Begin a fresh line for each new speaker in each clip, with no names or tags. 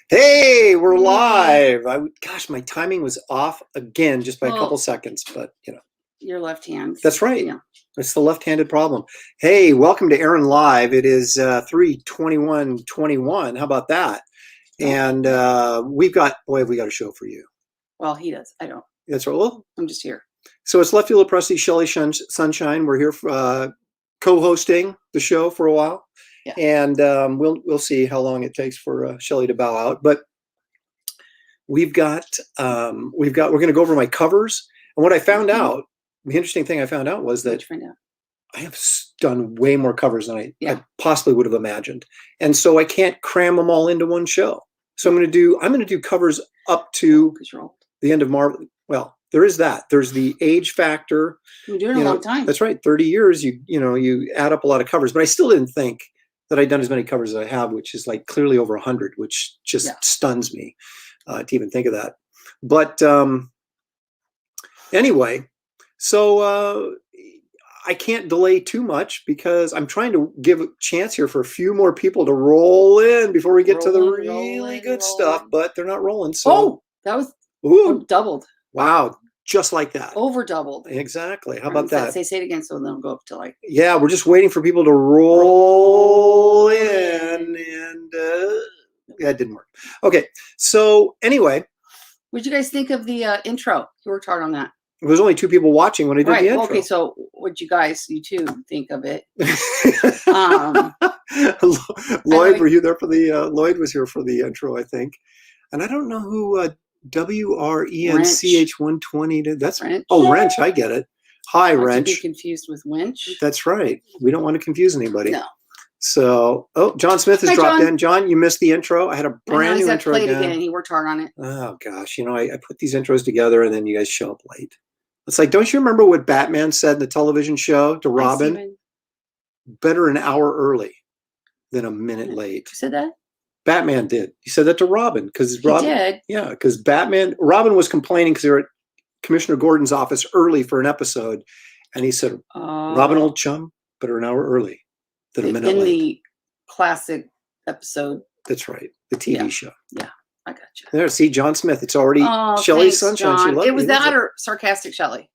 Hey, we're live. Gosh, my timing was off again just by a couple seconds, but
your left hand.
That's right. Yeah. It's the left-handed problem. Hey, welcome to Aaron Live. It is 3/21/21. How about that? And we got a show for you.
Well, he does. I don't.
That's right. Well,
I'm just here.
So it's Left Field Presley, Shelley Sunshine. We're here for, co-hosting the show for a while. Yeah. And we'll see how long it takes for Shelley to bow out. But we're going to go over my covers. And what I found out, the interesting thing I found out was that I have done way more covers than I possibly would have imagined. And so I can't cram them all into one show. So I'm going to do covers up to the end of Marvel. Well, there is that. There's the age factor.
You're doing a long time.
That's right. 30 years. You add up a lot of covers, but I still didn't think that I'd done as many covers as I have, which is like clearly over 100, which just stuns me to even think of that. But anyway, so I can't delay too much because I'm trying to give a chance here for a few more people to roll in before we get to the really good stuff, but they're not rolling. So
that was doubled.
Wow. Just like that.
Over doubled.
Exactly. How about that?
Say it again so they'll go up to like.
Yeah, we're just waiting for people to roll in, and it didn't work. Okay, so anyway.
What did you guys think of the intro? You worked hard on that.
There was only 2 people watching when I did the intro.
Okay, so what you two think of it?
Lloyd, were you there for the? Lloyd was here for the intro, I think, and I don't know who. WRENCH 120 did. That's
Wrench.
Oh, Wrench. I get it. Hi, Wrench.
To be confused with Winch.
That's right. We don't want to confuse anybody.
No.
So, John Smith has dropped in. John, you missed the intro. I had a brand new intro
again. He worked hard on it.
Oh gosh, I put these intros together and then you guys show up late. It's like, don't you remember what Batman said in the television show to Robin? Better an hour early than a minute late.
Who said that?
Batman did. He said that to Robin because
Robin did.
Yeah, because Robin was complaining because they were at Commissioner Gordon's office early for an episode, and he said, "Robin, old chum, better an hour early than a minute late."
In the classic episode.
That's right, the TV show.
Yeah, I got you.
There, see, John Smith. It's already Shelley Sunshine.
It was that or sarcastic Shelley.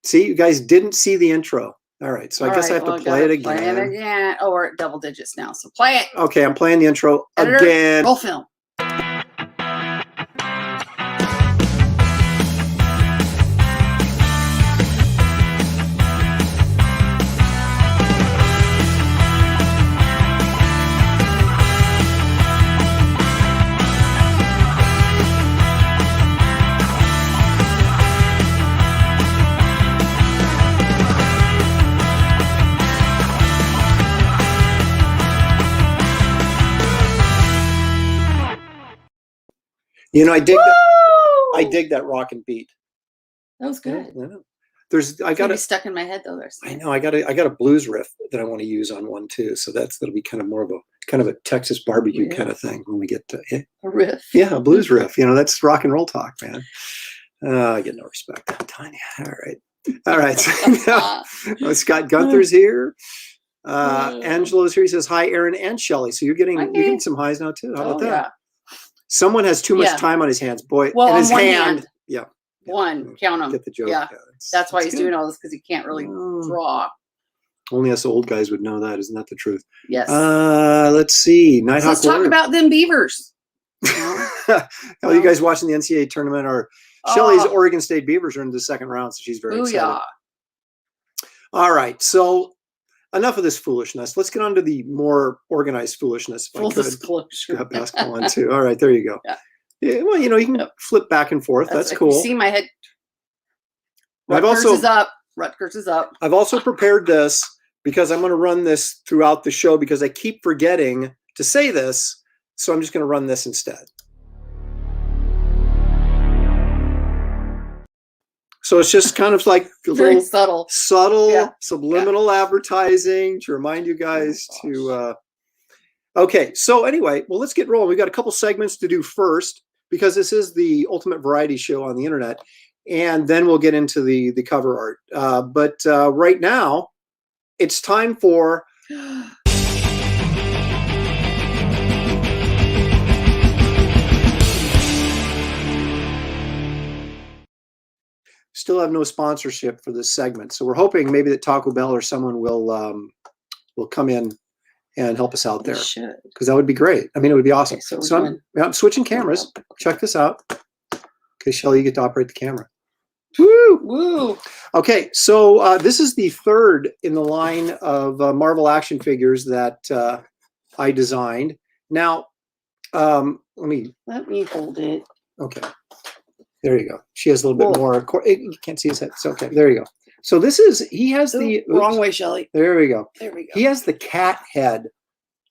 See, you guys didn't see the intro. All right, so I guess I have to play it again.
Play it again. Oh, we're at double digits now, so play it.
Okay, I'm playing the intro again.
Roll film.
I dig that rock and beat.
That was good.
I got it
stuck in my head though.
I know. I got a blues riff that I want to use on one too. So that'll be kind of more of a Texas barbecue kind of thing when we get to
a riff.
Yeah, a blues riff. That's rock and roll talk, man. I get no respect. Tanya. All right. So Scott Gunther's here. Angelo's here. He says hi, Aaron and Shelley. So you're getting some highs now too. How about that? Yeah. Someone has too much time on his hands, boy.
Well,
and his
on one hand.
Yeah.
One, count them.
Get the joke.
Yeah. That's why he's doing all this because he can't really draw.
Only us old guys would know that. Isn't that the truth?
Yes.
Let's see. Let's
talk about them Beavers.
You guys watching the NCAA tournament? Shelley's Oregon State Beavers are in the second round, so she's very excited. All right. So enough of this foolishness. Let's get on to the more organized foolishness.
Full disclosure.
Got basketball on too. All right, there you go. Yeah. Well, you can flip back and forth. That's cool.
You see my head. Rutgers is up.
I've also prepared this because I'm going to run this throughout the show because I keep forgetting to say this. So I'm just going to run this instead. So it's just kind of like a
very
subtle, subliminal advertising to remind you guys to. Okay, so anyway, well, let's get rolling. We've got a couple segments to do first because this is the ultimate variety show on the internet, and then we'll get into the cover art. But right now, it's time for. still have no sponsorship for this segment, so we're hoping maybe that Taco Bell or someone will come in and help us out there, because that would be great. I mean, it would be awesome.
Okay,
So I'm switching cameras. Check this out. Okay, Shelly, you get to operate the camera. Woo!
Woo!
Okay, so this is the third in the line of Marvel action figures that I designed. Now, let me
hold it.
Okay, there you go. She has a little bit more. You can't see his head. It's okay. There you go. So this is, he has the
wrong way, Shelly.
There we go.
There we go.
He has the cat head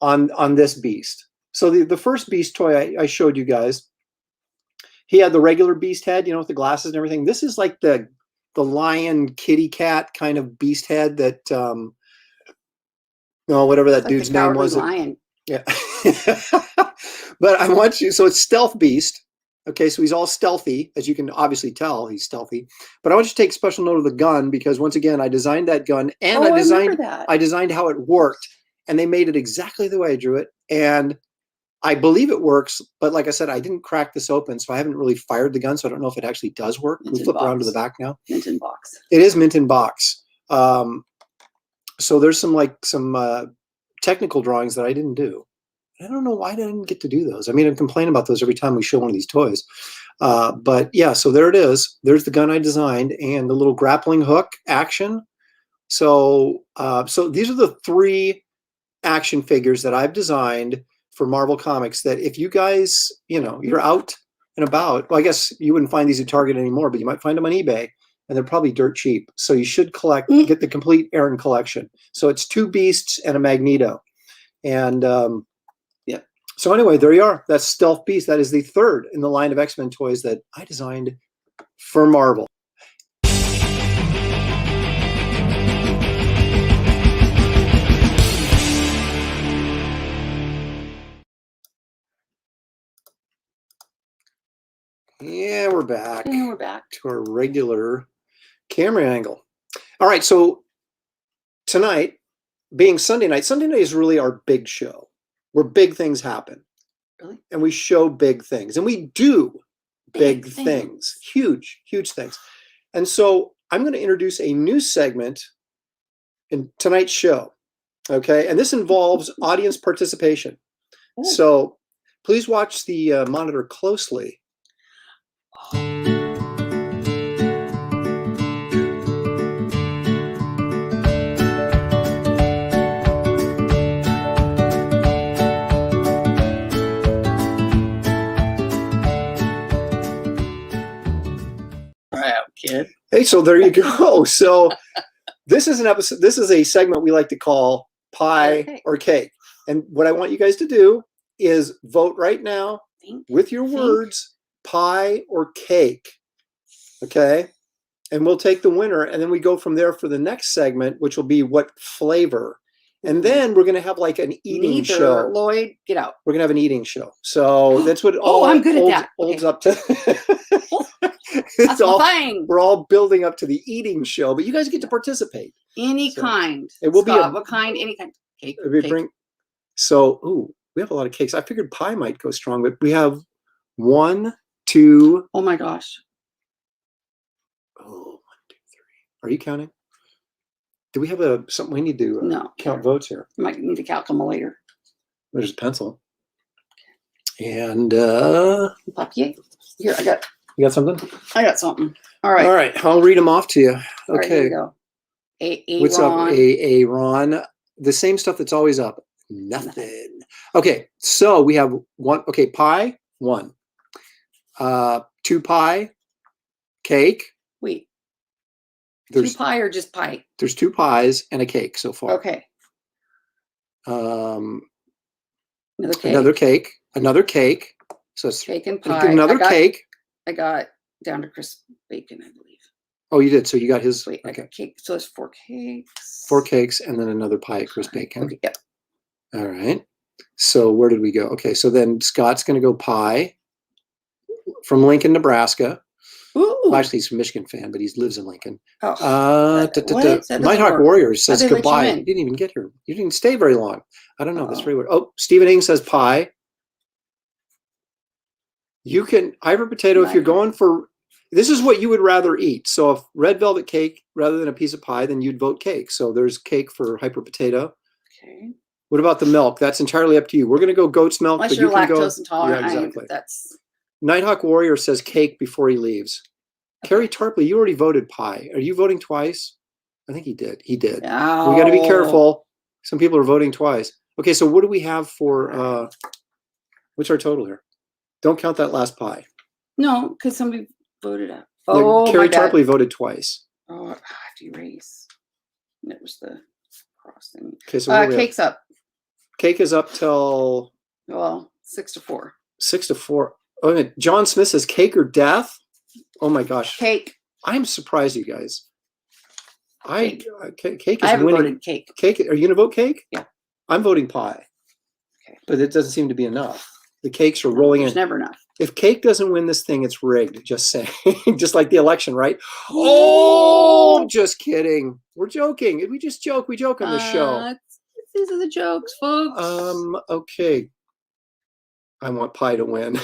on this beast. So the first beast toy I showed you guys, he had the regular beast head, you know, with the glasses and everything. This is like the lion kitty cat kind of beast head that whatever that dude's name was.
Lion.
Yeah. But I want you, so it's Stealth Beast. Okay, so he's all stealthy, as you can obviously tell, he's stealthy. But I want you to take special note of the gun, because once again, I designed that gun, and I designed how it worked, and they made it exactly the way I drew it. And I believe it works, but like I said, I didn't crack this open, so I haven't really fired the gun, so I don't know if it actually does work. We'll flip around to the back now.
Mint in box.
It is mint in box. So there's some technical drawings that I didn't do. I don't know why I didn't get to do those. I mean, I complain about those every time we show one of these toys. But yeah, so there it is. There's the gun I designed, and the little grappling hook action. So these are the 3 action figures that I've designed for Marvel Comics, that if you guys, you're out and about, well, I guess you wouldn't find these at Target anymore, but you might find them on eBay, and they're probably dirt cheap. So you should get the complete Aaron collection. So it's 2 beasts and a Magneto. And yeah. So anyway, there you are. That's Stealth Beast. That is the 3rd in the line of X-Men toys that I designed for Marvel. Yeah, we're back.
And we're back
to our regular camera angle. All right, so tonight, being Sunday night is really our big show, where big things happen.
Really?
And we show big things, and we do big things, huge things. And so I'm going to introduce a new segment in tonight's show. Okay, and this involves audience participation. Ooh. So please watch the monitor closely.
Kid.
Hey, so there you go. So this is an episode. This is a segment we like to call Pie or Cake. And what I want you guys to do is vote right now with your words, pie or cake. Okay. And we'll take the winner, and then we go from there for the next segment, which will be what flavor. And then we're going to have like an eating show.
Lloyd, get out.
We're going to have an eating show. So that's what
I'm good at that.
Holds up to.
That's fine.
We're all building up to the eating show, but you guys get to participate.
Any kind.
It will
Scott, what kind? Any kind. Cake.
So, we have a lot of cakes. I figured pie might go strong, but we have 1, 2.
Oh my gosh.
Oh, 1, 2, 3. Are you counting? Do we have something we need to count votes here?
You might need a calculator.
There's a pencil. And
papier. Here, I got.
You got something?
I got something. All right.
All right. I'll read them off to you. Okay.
Right, here we go.
What's up? Ron. The same stuff that's always up. Nothing. Okay. So we have 1. Okay. Pie. 1. 2 pie. Cake.
Wait.
There's
2 pie or just pie?
There's 2 pies and a cake so far.
Okay.
Another cake. Another cake. So it's
cake and pie.
Another cake.
I got down to crisp bacon, I believe.
Oh, you did. So you got his.
Wait, okay. I got cake. So it's 4 cakes.
4 cakes and then another pie at crisp bacon.
Okay, yep.
All right. So where did we go? Okay, so then Scott's going to go pie from Lincoln, Nebraska.
Ooh.
Well, actually, he's a Michigan fan, but he lives in Lincoln.
Oh.
Nighthawk Warriors says goodbye. You didn't even get here. You didn't stay very long. I don't know. That's very weird. Oh, Stephen Ing says pie. You can Ivor Potato if you're going for this is what you would rather eat. So if red velvet cake rather than a piece of pie, then you'd vote cake. So there's cake for Hyper Potato.
Okay.
What about the milk? That's entirely up to you. We're going to go goat's milk.
Unless
but
you're
you can
lactose
go,
intolerant.
Yeah, exactly.
That's
Nighthawk Warrior says cake before he leaves.
okay.
Carrie Tarpley, you already voted pie. Are you voting twice? I think he did. He did.
Oh.
We got to be careful. Some people are voting twice. Okay, so what do we have for, what's our total here? Don't count that last pie.
No, because somebody voted out.
No,
Oh,
Carrie Tarpley voted twice.
Oh, I have to erase. And it was the cross thing.
Okay, so
cake's up.
Cake is up till...
Well, 6-4.
6-4. Oh, and John Smith says cake or death? Oh my gosh.
Cake.
I'm surprised, you guys. Cake is
I haven't
winning.
voted cake.
Cake. Are you going to vote cake?
Yeah.
I'm voting pie.
Okay.
But it doesn't seem to be enough. The cakes are rolling
There's
in.
never enough.
If cake doesn't win this thing, it's rigged. Just saying. Just like the election, right? Oh, just kidding. We're joking. We just joke. We joke on this show.
These are the jokes, folks.
Okay. I want pie to win.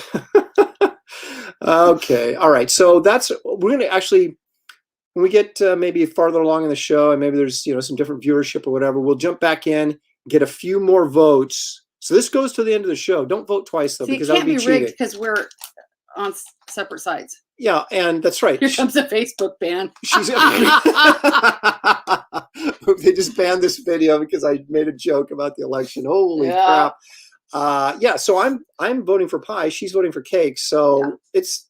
Okay. All right. So we're going to actually, when we get maybe farther along in the show and maybe there's, some different viewership or whatever, we'll jump back in, get a few more votes. So this goes to the end of the show. Don't vote twice though, because that would be cheating.
Rigged because we're on separate sides.
Yeah. And that's right.
Here comes a Facebook ban.
They just banned this video because I made a joke about the election. Holy crap. Yeah, so I'm voting for pie. She's voting for cake. So it's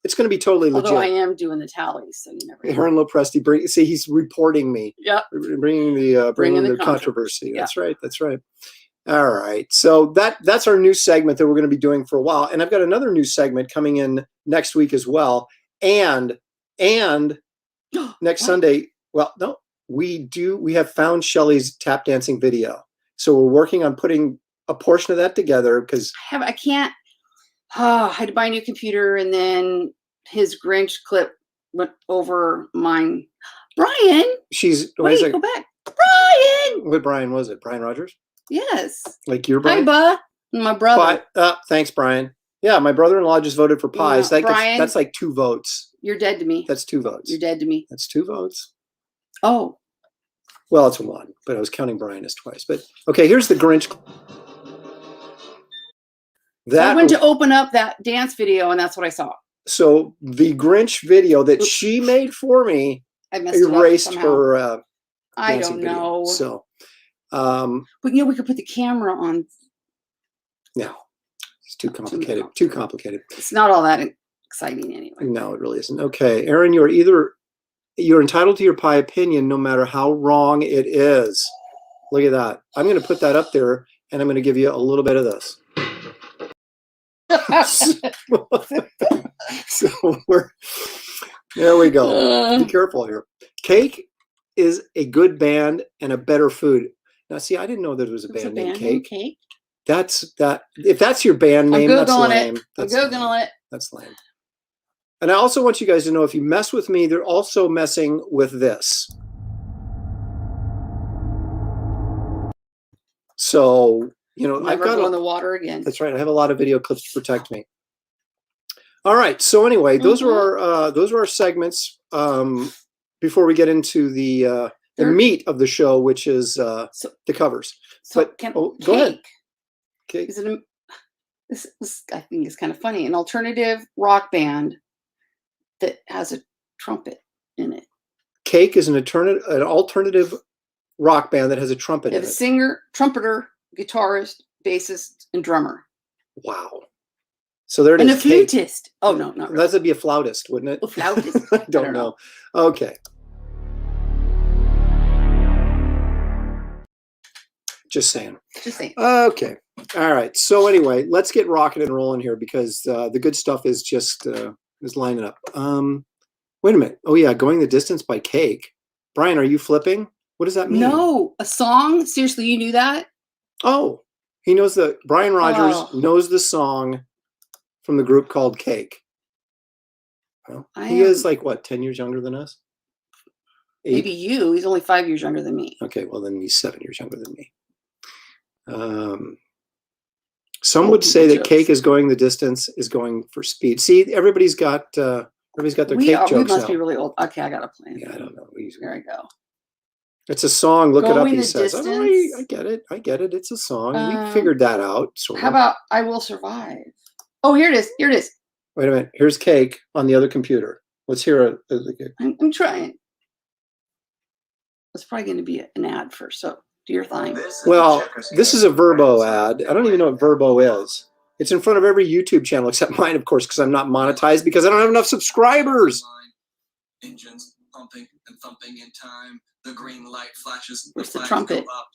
going to be totally legit.
Although I am doing the tallies, so you never know.
Hearn Lopresti, see, he's reporting me.
Yep.
Bringing the controversy.
Yep.
That's right. That's right. All right. So that's our new segment that we're going to be doing for a while. And I've got another new segment coming in next week as well. And next Sunday, well, no, we have found Shelley's tap dancing video. So we're working on putting a portion of that together because
I can't. I had to buy a new computer, and then his Grinch clip went over mine. Brian, wait, go back. Brian.
What Brian was it? Brian Rogers?
Yes.
Like your Brian?
Hi, my brother.
Thanks, Brian. Yeah, my brother-in-law just voted for pies.
Brian,
that's like 2 votes.
You're dead to me.
That's 2 votes.
You're dead to me.
That's 2 votes.
Oh.
Well, it's 1, but I was counting Brian as twice. But okay, here's the Grinch.
I went to open up that dance video, and that's what I saw.
So the Grinch video that she made for me erased her
I don't know.
Video. So,
but we could put the camera on.
No, it's too complicated. Too complicated.
It's not all that exciting anyway.
No, it really isn't. Okay, Aaron, you're entitled to your pie opinion, no matter how wrong it is. Look at that. I'm going to put that up there, and I'm going to give you a little bit of this. So there we go. Be careful here. Cake is a good band and a better food. Now, see, I didn't know there was a band named Cake. If that's your band name, that's lame.
I'm Googling it.
That's lame. And I also want you guys to know, if you mess with me, they're also messing with this. So, I've got
in the water again.
That's right. I have a lot of video clips to protect me. All right. So anyway, those are our segments. Before we get into the meat of the show, which is the covers.
So
go ahead. Okay.
Is it this I think is kind of funny. An alternative rock band that has a trumpet in it.
Cake is an alternative rock band that has a trumpet in it.
A singer, trumpeter, guitarist, bassist, and drummer.
Wow. So there it is.
And a flutist. Oh, no, not really.
That'd be a flautist, wouldn't it?
A flautist.
I don't know. Okay. Just saying. Okay. All right. So anyway, let's get rocking and rolling here, because the good stuff is just is lining up. Wait a minute. Oh yeah, Going the Distance by Cake. Brian, are you flipping? What does that mean?
No, a song? Seriously, you knew that?
Oh, he knows Brian Rogers knows the song from the group called Cake. Well, he is like, what, 10 years younger than us? 8?
Maybe you. He's only 5 years younger than me.
Okay, well then he's 7 years younger than me. Some would say that Cake is Going the Distance is going for speed. See, everybody's got their Everybody's got their cake jokes
We must
now.
be really old. Okay, I got a plan.
Yeah, I don't know.
There I go.
It's a song. Look it up.
Going
He
the
says, "Oh,
Distance.
I get it. I get it. It's a song. We figured that out." Sort
How
of.
about I Will Survive? Oh, here it is. Here it is.
Wait a minute. Here's Cake on the other computer. Let's hear it.
I'm trying. It's probably going to be an ad first. So do your thing.
Well, this is a Verbo ad. I don't even know what Verbo is. It's in front of every YouTube channel except mine, of course, because I'm not monetized because I don't have enough subscribers.
Engines pumping and thumping in time. The green light flashes.
Where's the trumpet?
Up,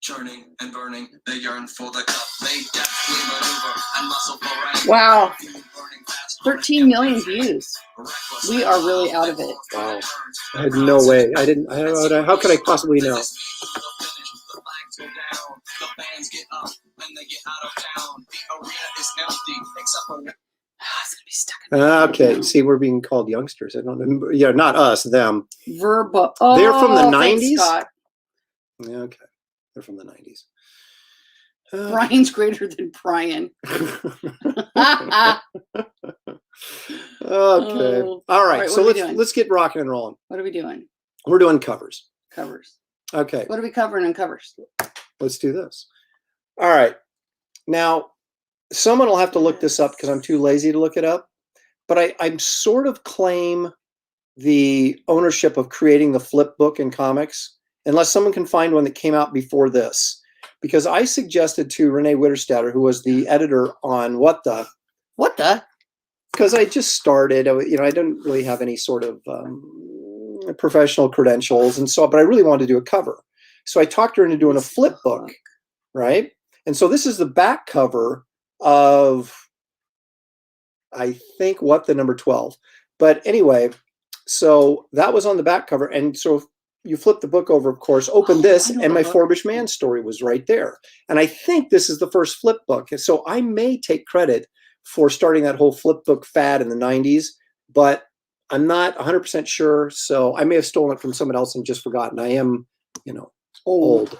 churning and burning. They yearn for the cup. They deftly maneuver and muscle for
wow. 13 million views. We are really out of it.
Wow. I had no way. I didn't. How could I possibly know?
The fans get up and they get out of town. The arena is empty except for
it's gonna be stuck.
Okay, see, we're being called youngsters. I don't know. Yeah, not us, them.
Verbo. Oh,
they're from the 90s.
Scott.
Yeah, okay, they're from the 90s.
Brian's greater than Brian.
Okay. All right. So let's get rocking and rolling.
What are we doing?
We're doing covers.
Covers.
Okay.
What are we covering in covers?
Let's do this. All right. Now, someone will have to look this up because I'm too lazy to look it up. But I sort of claim the ownership of creating the flip book in comics, unless someone can find one that came out before this. Because I suggested to Renee Witterstatter, who was the editor on What The? Because I just started, I didn't really have any sort of professional credentials, and so, but I really wanted to do a cover. So I talked her into doing a flip book, right? And so this is the back cover of, I think, What The number 12. But anyway, so that was on the back cover, and so you flip the book over, of course, open this, and my Forbish Man story was right there. And I think this is the first flip book. And so I may take credit for starting that whole flip book fad in the 90s, but I'm not 100% sure. So I may have stolen it from someone else and just forgotten. I am, old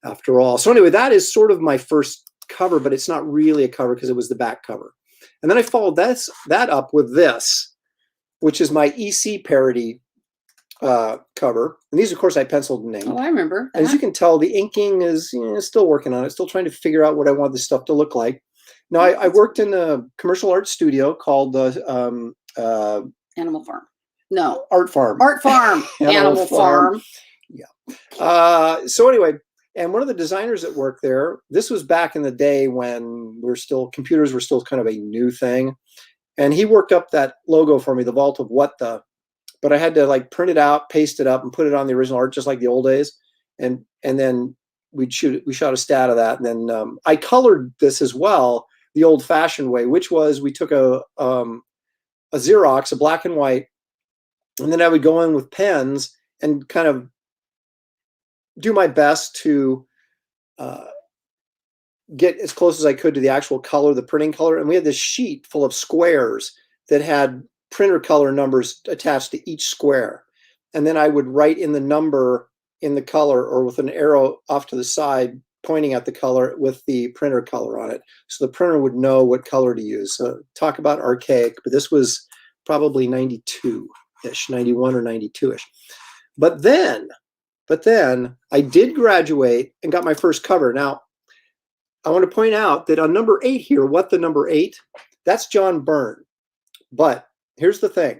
after all. So anyway, that is sort of my first cover, but it's not really a cover because it was the back cover. And then I followed that up with this, which is my EC parody cover. And these, of course, I penciled and named.
Oh, I remember.
As you can tell, the inking is still working on it, still trying to figure out what I want this stuff to look like. Now, I worked in a commercial art studio called
Animal Farm. No.
Art Farm.
Art Farm. Animal Farm.
Yeah. So anyway, and one of the designers that worked there, this was back in the day when computers were still kind of a new thing. And he worked up that logo for me, the Vault of What The. But I had to print it out, paste it up, and put it on the original art, just like the old days. And then we shot a stat of that. And then I colored this as well, the old-fashioned way, which was we took a Xerox, a black and white, and then I would go in with pens and kind of do my best to get as close as I could to the actual color, the printing color. And we had this sheet full of squares that had printer color numbers attached to each square. And then I would write in the number in the color or with an arrow off to the side pointing at the color with the printer color on it. So the printer would know what color to use. So talk about archaic, but this was probably 92-ish, 91 or 92-ish. But then I did graduate and got my first cover. Now, I want to point out that on number 8 here, What The number 8, that's John Byrne. But here's the thing.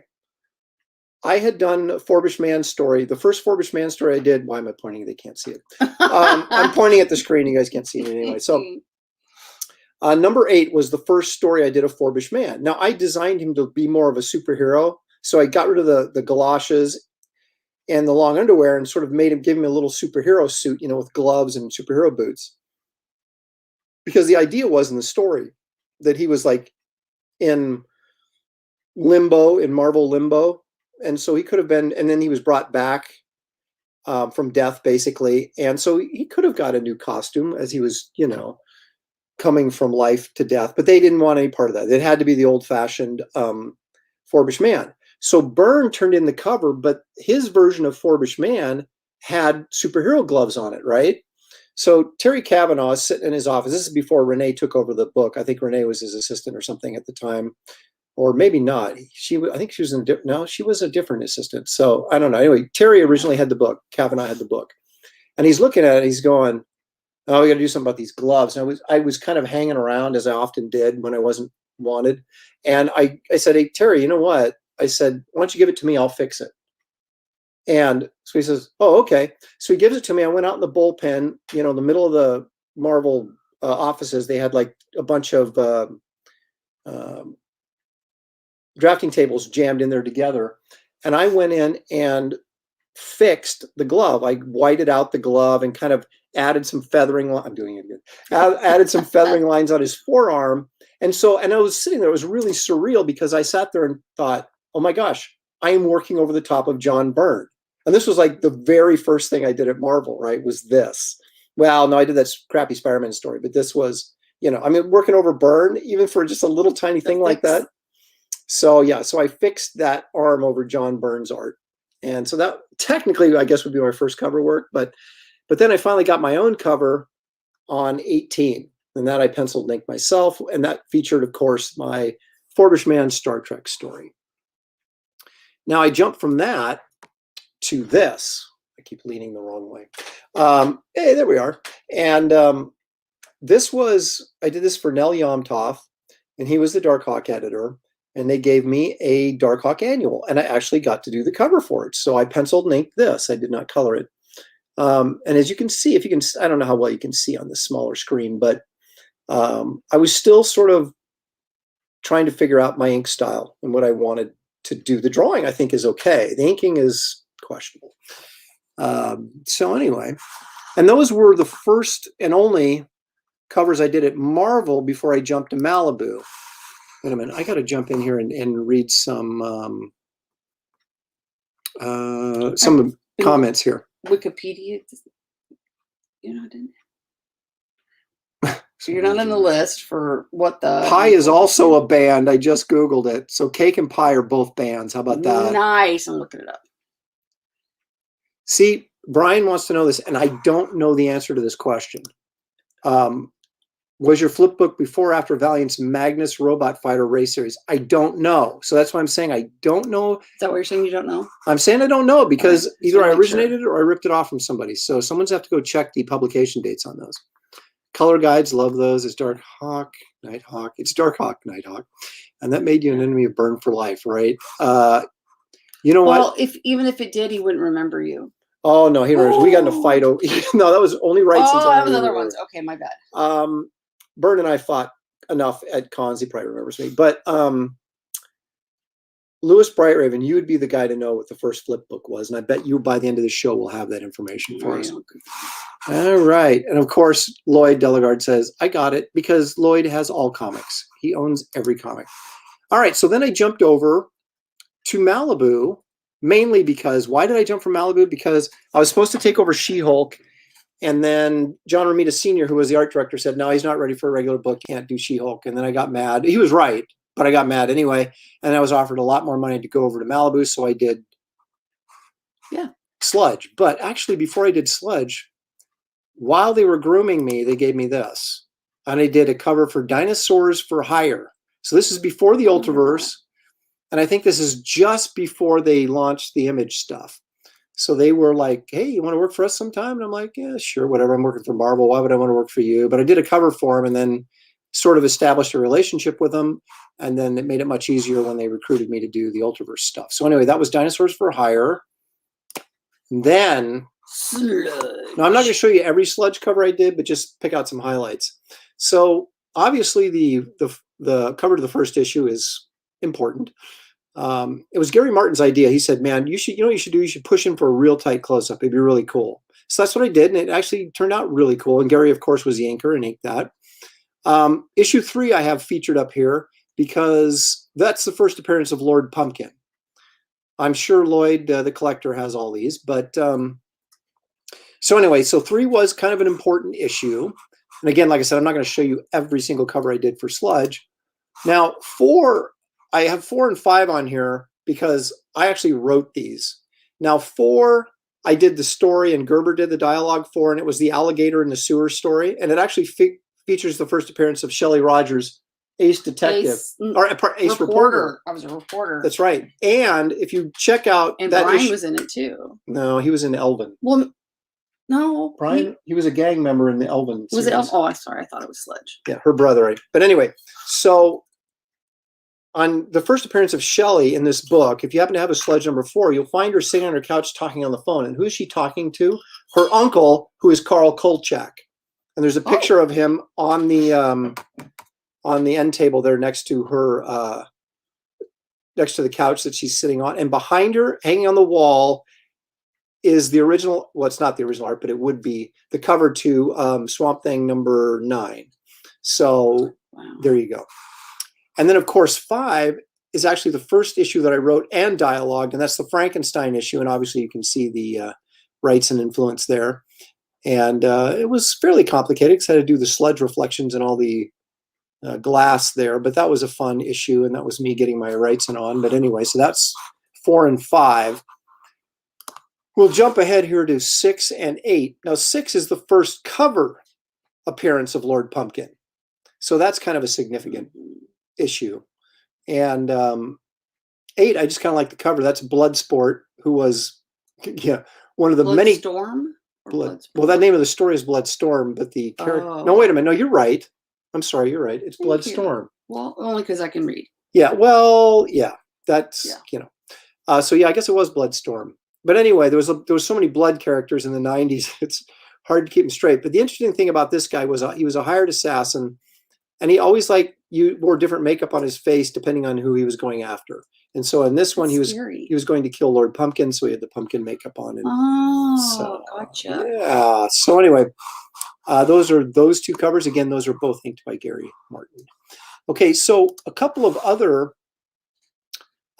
I had done a Forbish Man story. The first Forbish Man story I did, why am I pointing? They can't see it. I'm pointing at the screen. You guys can't see it anyway. So number 8 was the first story I did of Forbish Man. Now, I designed him to be more of a superhero. So I got rid of the galoshes and the long underwear and sort of give him a little superhero suit, with gloves and superhero boots. Because the idea was in the story that he was in limbo, in Marvel limbo. And so he could have been, and then he was brought back from death, basically. And so he could have got a new costume as he was, coming from life to death. But they didn't want any part of that. It had to be the old-fashioned Forbish Man. So Byrne turned in the cover, but his version of Forbish Man had superhero gloves on it, right? So Terry Cavanaugh is sitting in his office. This is before Renee took over the book. I think Renee was his assistant or something at the time. or maybe not. I think she was no, she was a different assistant. So I don't know. Anyway, Terry originally had the book. Kavanaugh had the book, and he's looking at it. He's going, "Oh, we got to do something about these gloves." And I was kind of hanging around, as I often did when I wasn't wanted. And I said, "Hey, Terry, you know what?" I said, "Why don't you give it to me? I'll fix it." And so he says, "Oh, okay." So he gives it to me. I went out in the bullpen, in the middle of the Marvel offices. They had like a bunch of drafting tables jammed in there together. And I went in and fixed the glove. I whited out the glove and kind of added some feathering. I'm doing it again. Added some feathering lines on his forearm. And I was sitting there. It was really surreal because I sat there and thought, oh my gosh, I am working over the top of John Byrne. And this was like the very first thing I did at Marvel, right? Was this. Well, no, I did that crappy Spider-Man story, but this was, working over Byrne, even for just a little tiny thing like that. So yeah, so I fixed that arm over John Byrne's art. And so that technically, I guess, would be my first cover work. But then I finally got my own cover on 18. And that I penciled and inked myself. And that featured, of course, my Forbish Man Star Trek story. Now I jumped from that to this. I keep leaning the wrong way. Hey, there we are. And I did this for Nell Yomtov, and he was the Darkhawk editor. And they gave me a Darkhawk annual, and I actually got to do the cover for it. So I penciled and inked this. I did not color it. And as you can see, I don't know how well you can see on this smaller screen, but I was still sort of trying to figure out my ink style and what I wanted to do. The drawing, I think, is okay. The inking is questionable. So anyway, and those were the first and only covers I did at Marvel before I jumped to Malibu. Wait a minute, I got to jump in here and read some comments here.
Wikipedia, didn't. So you're not on the list for what the
Pie is also a band. I just Googled it. So Cake and Pie are both bands. How about that?
Nice. I'm looking it up.
See, Brian wants to know this, and I don't know the answer to this question. Was your flip book before or after Valiant's Magnus Robot Fighter race series? I don't know. So that's why I'm saying I don't know.
Is that what you're saying? You don't know?
I'm saying I don't know because either I originated it or I ripped it off from somebody. So someone's have to go check the publication dates on those. Color guides, love those. It's Darkhawk, Nighthawk. It's Darkhawk, Nighthawk. And that made you an enemy of Byrne for life, right? You know what?
Well, even if it did, he wouldn't remember you.
Oh, no, he remembers. We got in a fight. No, that was only right since
that was other ones. Okay, my bad.
Byrne and I fought enough at cons. He probably remembers me. But Louis Brightraven, you would be the guy to know what the first flip book was. And I bet you by the end of the show will have that information for us. All right. And of course, Lloyd Delegard says, I got it, because Lloyd has all comics. He owns every comic. All right. So then I jumped over to Malibu, mainly because, why did I jump from Malibu? Because I was supposed to take over She-Hulk. And then John Romita Sr., who was the art director, said, no, he's not ready for a regular book. Can't do She-Hulk. And then I got mad. He was right, but I got mad anyway. And I was offered a lot more money to go over to Malibu. So I did Sludge. But actually, before I did Sludge, while they were grooming me, they gave me this. And I did a cover for Dinosaurs for Hire. So this is before the Ultraverse. And I think this is just before they launched the Image stuff. So they were like, hey, you want to work for us sometime? And I'm like, yeah, sure, whatever. I'm working for Marvel. Why would I want to work for you? But I did a cover for them and then sort of established a relationship with them. And then it made it much easier when they recruited me to do the Ultraverse stuff. So anyway, that was Dinosaurs for Hire. And then, now I'm not going to show you every Sludge cover I did, but just pick out some highlights. So obviously the cover to the first issue is important. It was Gary Martin's idea. He said, man, you should do? You should push in for a real tight close-up. It'd be really cool. So that's what I did, and it actually turned out really cool. And Gary, of course, was the inker and inked that. Issue 3 I have featured up here because that's the first appearance of Lord Pumpkin. I'm sure Lloyd, the collector, has all these. But so anyway, so 3 was kind of an important issue. And again, like I said, I'm not going to show you every single cover I did for Sludge. Now, 4... I have 4 and 5 on here because I actually wrote these. Now 4, I did the story and Gerber did the dialogue for, and it was the alligator in the sewer story. And it actually features the first appearance of Shelley Rogers Ace Detective. Ace Reporter.
I was a reporter.
That's right. And if you check out
And
that
Brian was in it too.
No, he was in Elvin.
Well, no.
Brian, he was a gang member in the Elvin
Was
series.
it? Oh, I'm sorry. I thought it was Sledge.
Yeah, her brother. Right? But anyway, so on the first appearance of Shelley in this book, if you happen to have a Sledge number 4, you'll find her sitting on her couch talking on the phone. And who is she talking to? Her uncle, who is Carl Kolchak. And there's a picture of him on the end table there next to her, next to the couch that she's sitting on. And behind her, hanging on the wall, is the original, well, it's not the original art, but it would be the cover to Swamp Thing number 9. So there you go. And then, of course, 5 is actually the first issue that I wrote and dialogued, and that's the Frankenstein issue. And obviously you can see the rights and influence there. And it was fairly complicated because I had to do the sludge reflections and all the glass there. But that was a fun issue, and that was me getting my rights and on. But anyway, so that's 4 and 5. We'll jump ahead here to 6 and 8. Now, 6 is the first cover appearance of Lord Pumpkin. So that's kind of a significant issue. And 8, I just kind of like the cover. That's Bloodsport, who was one of the many...
Storm?
Well, that name of the story is Bloodstorm, but the character...
Oh.
No, wait a minute. No, you're right. I'm sorry, you're right. It's
Thank
Bloodstorm.
Well, only because I can read.
Yeah, well, yeah. That's, so yeah, I guess it was Bloodstorm. But anyway, there was so many blood characters in the 90s, it's hard to keep them straight. But the interesting thing about this guy was he was a hired assassin, and he always wore different makeup on his face depending on who he was going after. And so in this one, he was going to kill Lord Pumpkin, so he had the pumpkin makeup on. And
Gotcha.
Yeah. So anyway, those are those 2 covers. Again, those are both inked by Gary Martin. Okay, so a couple of other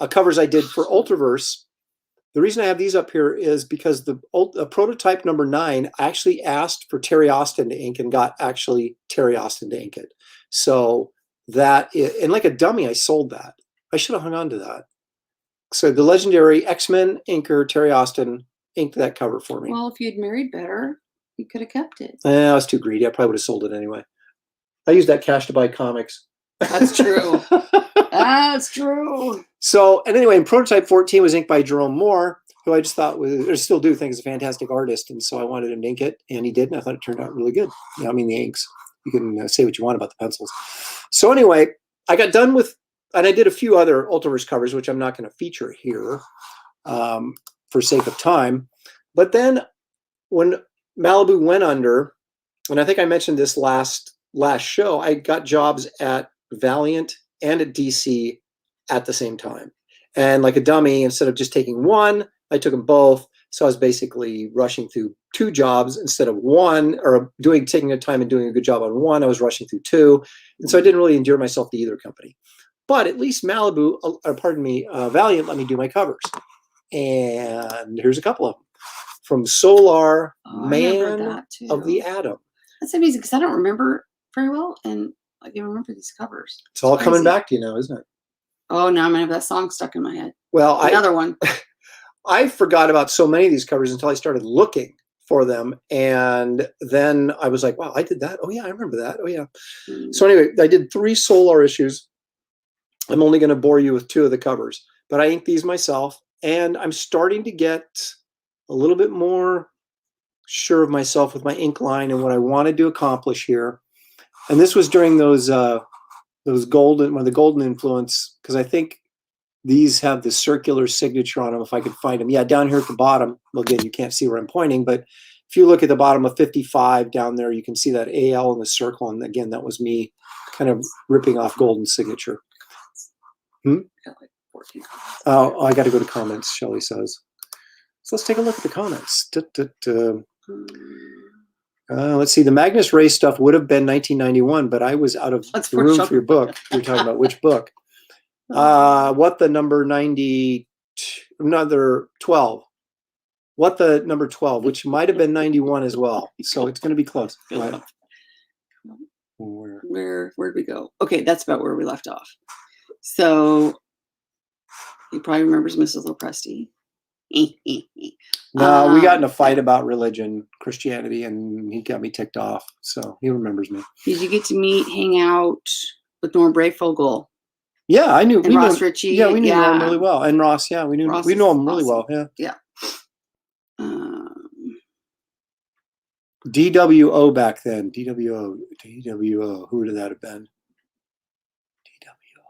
covers I did for Ultraverse. The reason I have these up here is because the prototype number 9 actually asked for Terry Austin to ink and got actually Terry Austin to ink it. So and like a dummy, I sold that. I should have hung on to that. So the legendary X-Men inker Terry Austin inked that cover for me.
Well, if you'd married better, you could have kept it.
I was too greedy. I probably would have sold it anyway. I used that cash to buy comics.
That's true. That's true.
So, and anyway, and Prototype 14 was inked by Jerome Moore, who I just thought or still do think is a fantastic artist. And so I wanted him to ink it, and he did. And I thought it turned out really good. I mean, the inks. You can say what you want about the pencils. So anyway, I got done with, and I did a few other Ultraverse covers, which I'm not going to feature here for sake of time. But then when Malibu went under, and I think I mentioned this last show, I got jobs at Valiant and at DC at the same time. And like a dummy, instead of just taking one, I took them both. So I was basically rushing through 2 jobs instead of 1, or taking the time and doing a good job on 1. I was rushing through 2. And so I didn't really endure myself to either company. But at least Valiant let me do my covers. And here's a couple of them. From Solar, Man of the Atom.
That's amazing because I don't remember very well, and I can remember these covers.
It's all coming back to you now, isn't it?
Oh, now I'm gonna have that song stuck in my head.
Well,
another one.
I forgot about so many of these covers until I started looking for them, and then I was like, "Wow, I did that! Oh yeah, I remember that! Oh yeah." So anyway, I did 3 Solar issues. I'm only going to bore you with 2 of the covers, but I inked these myself, and I'm starting to get a little bit more sure of myself with my ink line and what I wanted to accomplish here. And this was during those golden influence, because I think these have the circular signature on them, if I could find them. Yeah, down here at the bottom. Well, again, you can't see where I'm pointing, but if you look at the bottom of 55 down there, you can see that AL in the circle. And again, that was me kind of ripping off Golden's signature. Oh, I got to go to comments, Shelley says. So let's take a look at the comments. Let's see. The Magnus Ray stuff would have been 1991, but I was out of the room for your book. You're talking about which book? What the number 12? What the number 12, which might have been 91 as well. So it's going to be close. Right.
Where'd we go? Okay, that's about where we left off. So he probably remembers Mrs. Lopresti.
No, we got in a fight about religion, Christianity, and he got me ticked off. So he remembers me.
Did you get to hang out with Norm Brayfogle
Yeah, I knew.
and Ross Ritchie.
Yeah, we knew Norm really well, and Ross. Yeah, we knew
Ross
we know
is
him really
awesome.
well. Yeah.
Yeah.
DWO back then. DWO. Who would that have been? DWO.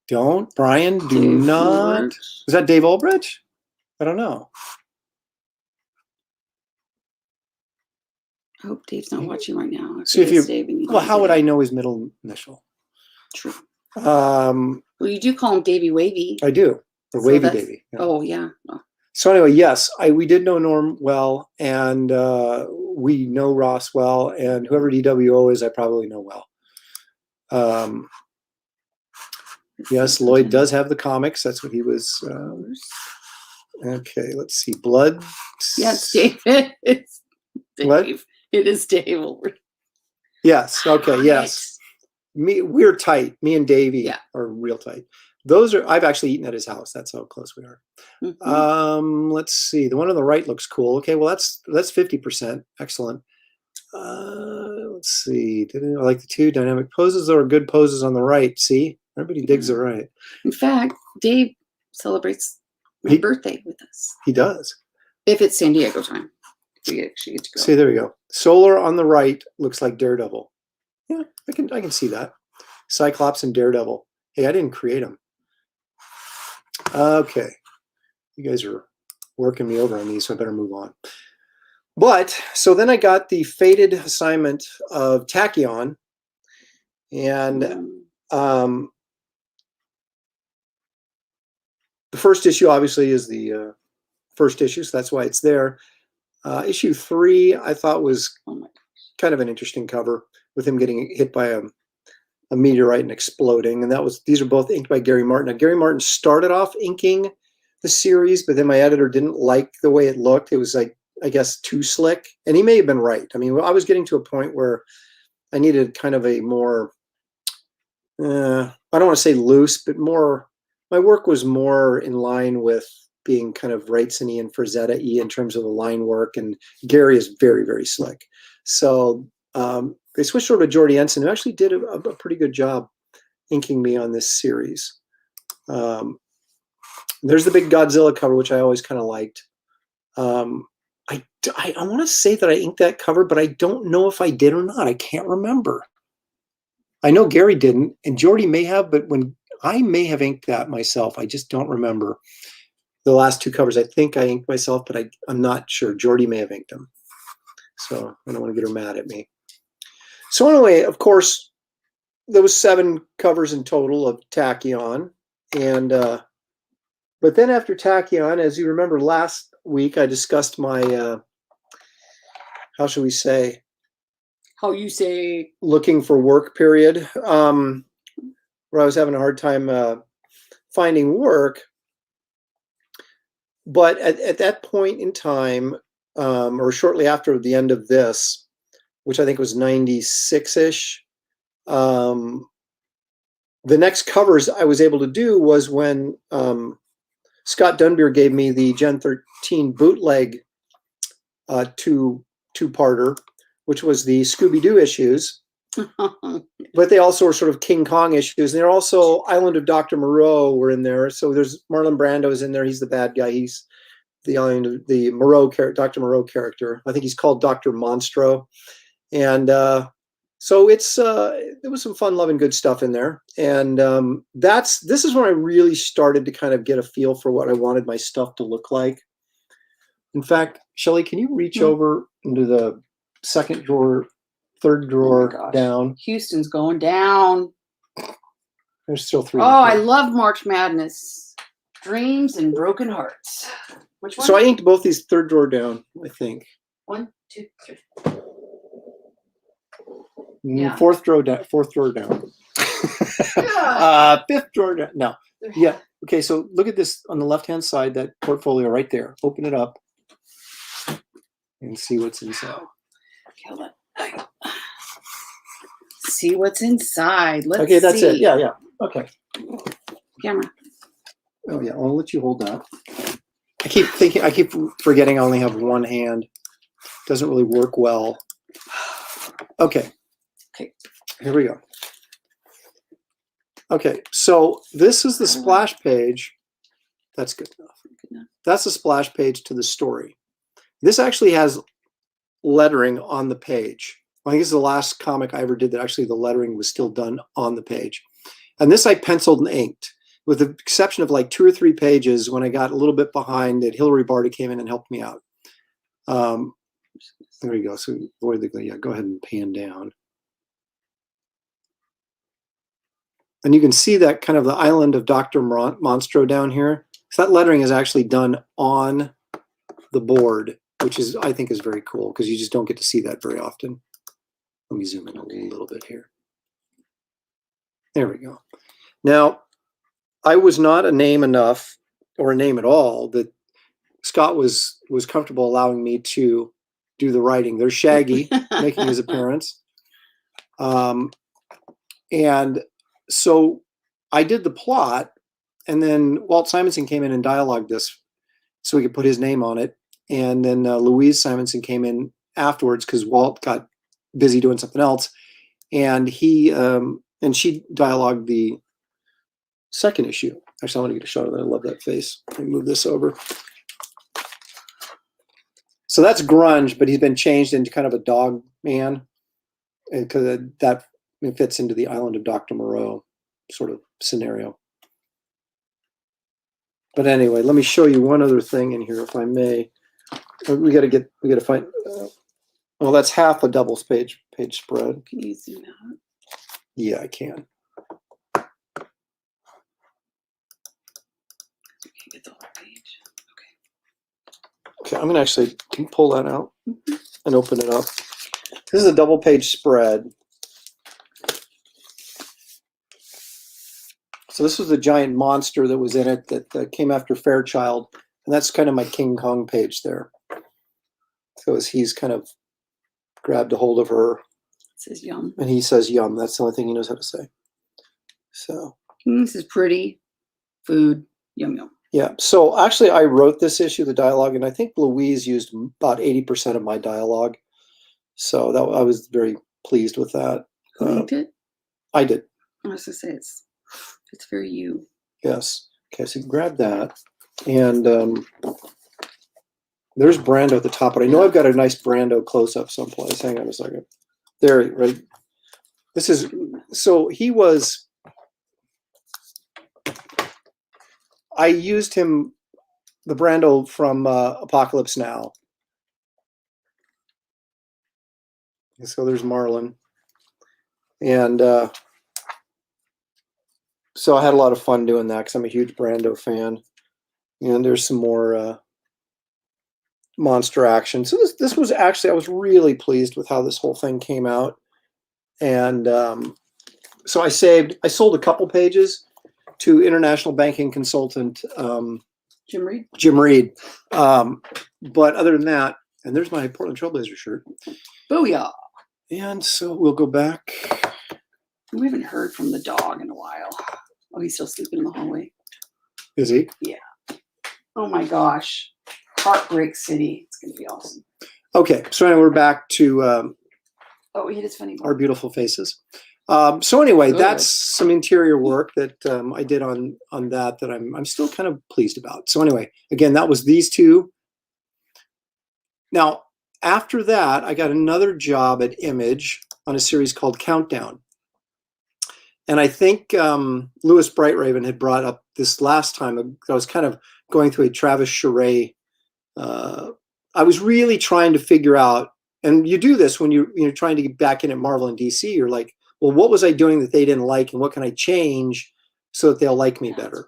Don't, Brian, do
Dave
not.
Ulrich.
Was that Dave Ulbrich? I don't know.
I hope Dave's not watching right now.
See if
it is
you.
Dave and you
Well,
call
how
him
would I
Dave.
know his middle initial?
True.
Well,
you do call him Davey Wavy.
I do. The
So
Wavy
that's-
Baby. Yeah.
Oh, yeah. Oh.
So anyway, yes, we did know Norm well, and we know Ross well, and whoever DWO is, I probably know well. Yes, Lloyd does have the comics. That's what he was. Okay, let's see. Blood.
Yeah, it's David. It's Dave.
What?
It is Dave Ulrich.
Yes. Okay. Yes. We're tight. Me and Davey are real tight. I've actually eaten at his house. That's how close we are.
Mhm.
Let's see. The one on the right looks cool. Okay, well that's 50%. Excellent. Let's see. I like the two dynamic poses. There are good poses on the right. See, everybody digs the right.
In fact, Dave celebrates my birthday with us.
He does.
If it's San Diego time, we actually get to go.
See, there we go. Solar on the right looks like Daredevil. Yeah, I can see that. Cyclops and Daredevil. Hey, I didn't create them. Okay, you guys are working me over on these, so I better move on. But so then I got the fated assignment of Tachyon, and the first issue obviously is the first issue, so that's why it's there. Issue 3 I thought was kind of an interesting cover with him getting hit by a meteorite and exploding, and these are both inked by Gary Martin. Now, Gary Martin started off inking the series, but then my editor didn't like the way it looked. It was like, I guess, too slick, and he may have been right. I mean, I was getting to a point where I needed kind of a more, I don't want to say loose, but more, my work was more in line with being kind of Wrightson-y and Frazetta-y in terms of the line work, and Gary is very, very slick. So they switched over to Jordy Ensign, who actually did a pretty good job inking me on this series. There's the big Godzilla cover, which I always kind of liked. I want to say that I inked that cover, but I don't know if I did or not. I can't remember. I know Gary didn't, and Jordy may have, but when I may have inked that myself, I just don't remember. The last two covers, I think I inked myself, but I'm not sure. Jordy may have inked them. So I don't want to get her mad at me. So anyway, of course, there was 7 covers in total of Tachyon. And but then after Tachyon, as you remember last week, I discussed my, how shall we say?
How you say?
Looking for work period, where I was having a hard time finding work. But at that point in time, or shortly after the end of this, which I think was 96-ish, the next covers I was able to do was when Scott Dunbier gave me the Gen 13 bootleg two-parter, which was the Scooby-Doo issues. But they also were sort of King Kong issues. And they're also Island of Dr. Moreau were in there. So there's Marlon Brando's in there. He's the bad guy. He's the Island of the Moreau character, Dr. Moreau character. I think he's called Dr. Monstro. And so there was some fun, loving, good stuff in there. And this is when I really started to kind of get a feel for what I wanted my stuff to look like. In fact, Shelley, can you reach over into the second drawer, third drawer down?
Houston's going down.
There's still 3.
Oh, I love March Madness. Dreams and Broken Hearts. Which one?
So I inked both these third drawer down, I think.
1, 2, 3.
Yeah. Fourth drawer down. Fifth drawer down. No. Yeah. Okay, so look at this on the left-hand side, that portfolio right there. Open it up and see what's inside.
Okay, hold on. See what's inside. Let's
okay, that's
see.
it. Yeah. Okay.
Camera.
Oh yeah, I'll let you hold that. I keep forgetting I only have one hand. Doesn't really work well. Okay. Here we go. Okay, so this is the splash page. That's good enough. That's the splash page to the story. This actually has lettering on the page. I think this is the last comic I ever did that actually the lettering was still done on the page. And this I penciled and inked, with the exception of like 2 or 3 pages when I got a little bit behind that Hillary Barty came in and helped me out. There we go. So avoid the, yeah, go ahead and pan down. And you can see that kind of the island of Dr. Monstro down here. So that lettering is actually done on the board, which is, I think, is very cool because you just don't get to see that very often. Let me zoom in a little bit here. There we go. Now, I was not a name enough or a name at all that Scott was comfortable allowing me to do the writing. There's Shaggy making his appearance. And so I did the plot, and then Walt Simonson came in and dialogued this so we could put his name on it. And then Louise Simonson came in afterwards because Walt got busy doing something else. And he and she dialogued the second issue. Actually, I want to get a shot of that. I love that face. Let me move this over. So that's Grunge, but he's been changed into kind of a dog man because that fits into the Island of Dr. Moreau sort of scenario. But anyway, let me show you one other thing in here, if I may. We got to find. Well, that's half a double page spread.
Can you zoom out?
Yeah, I can.
Get the whole page.
Okay, I'm gonna actually pull that out and open it up. This is a double page spread. So this was the giant monster that was in it that came after Fairchild, and that's kind of my King Kong page there. So as he's kind of grabbed a hold of her,
It says yum.
and he says yum. That's the only thing he knows how to say. So
This is pretty food. Yum yum.
yeah. So actually, I wrote this issue, the dialogue, and I think Louise used about 80% of my dialogue. So that I was very pleased with that.
Who inked it?
I did.
I was gonna say it's very you.
Yes. Okay, so you can grab that. And there's Brando at the top, but I know I've got a nice Brando close-up someplace. Hang on a second. There, right? This is, so he was, I used him, the Brando from Apocalypse Now. And so there's Marlon. And so I had a lot of fun doing that because I'm a huge Brando fan. And there's some more monster action. So this was actually, I was really pleased with how this whole thing came out. And so I sold a couple pages to international banking consultant
Jim Reed.
Jim Reed. But other than that, and there's my Portland Trailblazer shirt.
Booyah.
And so we'll go back.
We haven't heard from the dog in a while. Oh, he's still sleeping in the hallway.
Is he?
Yeah. Oh my gosh. Heartbreak City. It's going to be awesome.
Okay. So anyway, we're back to
Oh, he is funny.
our beautiful faces. So anyway,
Good.
that's some interior work that I did on that I'm still kind of pleased about. So anyway, again, that was these two. Now, after that, I got another job at Image on a series called Countdown. And I think Louis Brightraven had brought up this last time. I was kind of going through a Travis Charest. I was really trying to figure out, and you do this when you're trying to get back in at Marvel and DC. You're like, well, what was I doing that they didn't like, and what can I change so that they'll like me better?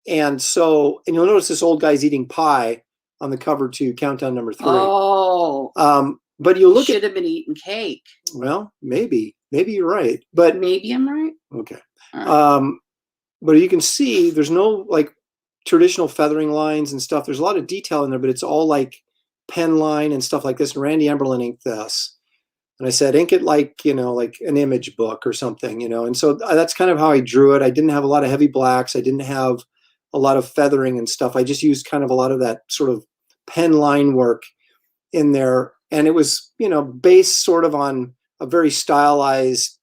And so, and you'll notice this old guy's eating pie on the cover to Countdown number 3.
Oh.
But you look
should have been eating cake.
Well, maybe you're right, but
maybe I'm right.
Okay.
Right.
But you can see there's no like traditional feathering lines and stuff. There's a lot of detail in there, but it's all like pen line and stuff like this. And Randy Emberlin inked this. And I said, ink it like, like an Image book or something, And so that's kind of how I drew it. I didn't have a lot of heavy blacks. I didn't have a lot of feathering and stuff. I just used kind of a lot of that sort of pen line work in there. And it was, based sort of on a very stylized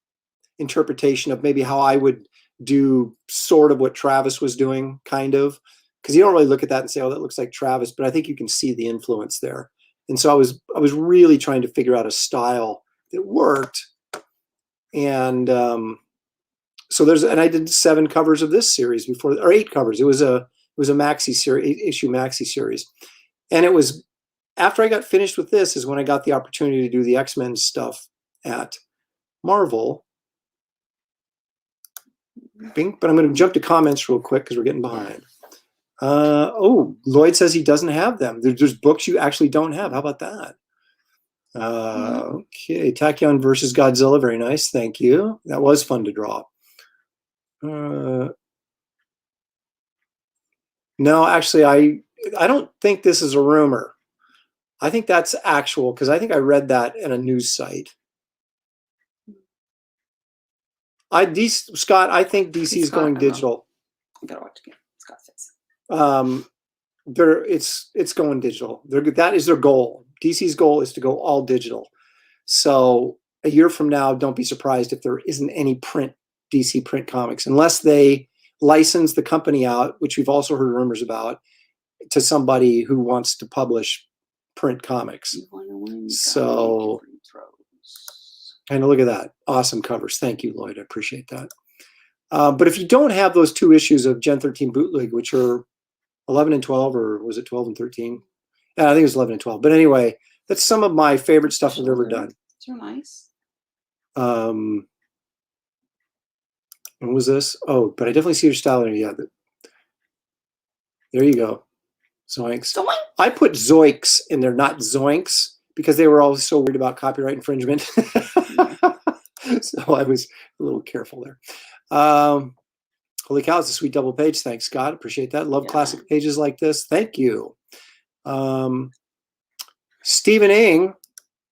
interpretation of maybe how I would do sort of what Travis was doing, kind of, because you don't really look at that and say, oh, that looks like Travis, but I think you can see the influence there. And so I was really trying to figure out a style that worked. And so and I did 7 covers of this series before, or 8 covers. It was a maxi series, 8-issue maxi series. And it was after I got finished with this is when I got the opportunity to do the X-Men stuff at Marvel. Bing, but I'm going to jump to comments real quick because we're getting behind. Oh, Lloyd says he doesn't have them. There's books you actually don't have. How about that? Okay, Tachyon versus Godzilla. Very nice. Thank you. That was fun to draw. No, actually, I don't think this is a rumor. I think that's actual because I think I read that in a news site. Scott, I think DC is going digital.
I gotta watch again. Scott says.
It's going digital. That is their goal. DC's goal is to go all digital. So a year from now, don't be surprised if there isn't any DC print comics, unless they license the company out, which we've also heard rumors about, to somebody who wants to publish print comics. So, and look at that. Awesome covers. Thank you, Lloyd. I appreciate that. But if you don't have those 2 issues of Gen 13 Bootleg, which are 11 and 12, or was it 12 and 13? Yeah, I think it was 11 and 12. But anyway, that's some of my favorite stuff I've ever done.
They're nice.
When was this? Oh, but I definitely see your style there. Yeah. There you go. Zoinks.
Zoink.
I put Zoinks in there, not Zoinks, because they were always so worried about copyright infringement. So I was a little careful there. Holy cow, it's a sweet double page. Thanks, Scott. Appreciate that. Love classic pages like this. Thank you. Stephen Ing,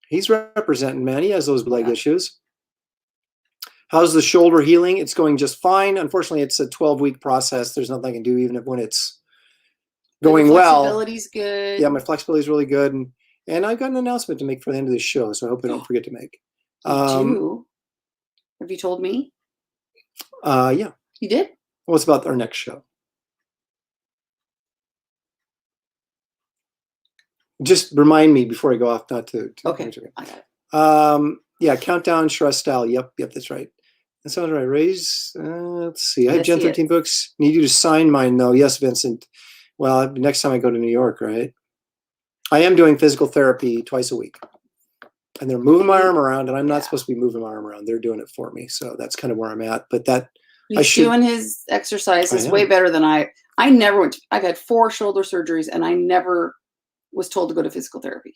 he's representing, man. He has those leg issues. How's the shoulder healing? It's going just fine. Unfortunately, it's a 12-week process. There's nothing I can do, even when it's going well.
Flexibility's good.
Yeah, my flexibility is really good. And I've got an announcement to make for the end of the show, so I hope I don't forget to make.
Have you told me?
Yeah.
You did?
Well, it's about our next show. Just remind me before I go off not to
okay. I got it.
Yeah, Countdown, Shrestyle. Yep, that's right. That sounds right. Raise, let's see. I have Gen 13 books. Need you to sign mine, though. Yes, Vincent. Well, next time I go to New York, right? I am doing physical therapy twice a week. And they're moving my arm around, and I'm not supposed to be moving my arm around. They're doing it for me. So that's kind of where I'm at. But
he's doing his exercises way better than I never went. I've had 4 shoulder surgeries, and I never was told to go to physical therapy.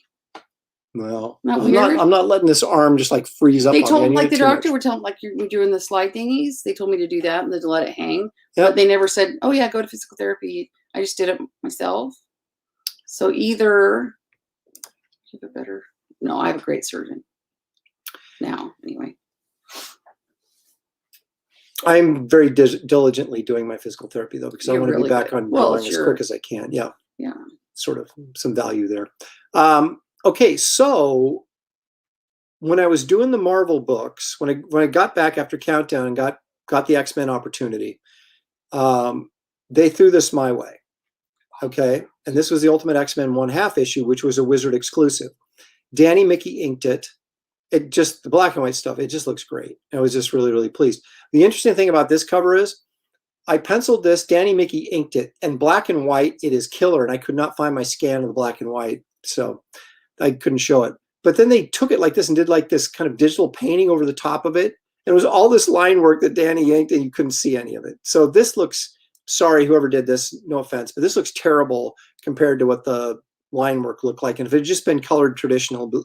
Well, I'm not letting this arm just like freeze up.
They told him, like the doctor would tell him, like you're doing the slide thingies. They told me to do that and then to let it hang. Yep. But they never said, oh yeah, go to physical therapy. I just did it myself. So either keep it better. No, I have a great surgeon now. Anyway,
I'm very diligently doing my physical therapy though, because I want to be back on drawing as quick as I can. Yeah.
Yeah.
Sort of some value there. Okay, so when I was doing the Marvel books, when I got back after Countdown and got the X-Men opportunity, they threw this my way. Okay, and this was the Ultimate X-Men 1/2 issue, which was a Wizard exclusive. Danny Mickey inked it. It just, the black and white stuff, it just looks great. I was just really, really pleased. The interesting thing about this cover is I penciled this, Danny Mickey inked it, and black and white, it is killer, and I could not find my scan of the black and white, so I couldn't show it. But then they took it like this and did like this kind of digital painting over the top of it. And it was all this line work that Danny inked, and you couldn't see any of it. So this looks, sorry, whoever did this, no offense, but this looks terrible compared to what the line work looked like. And if it had just been colored traditionally,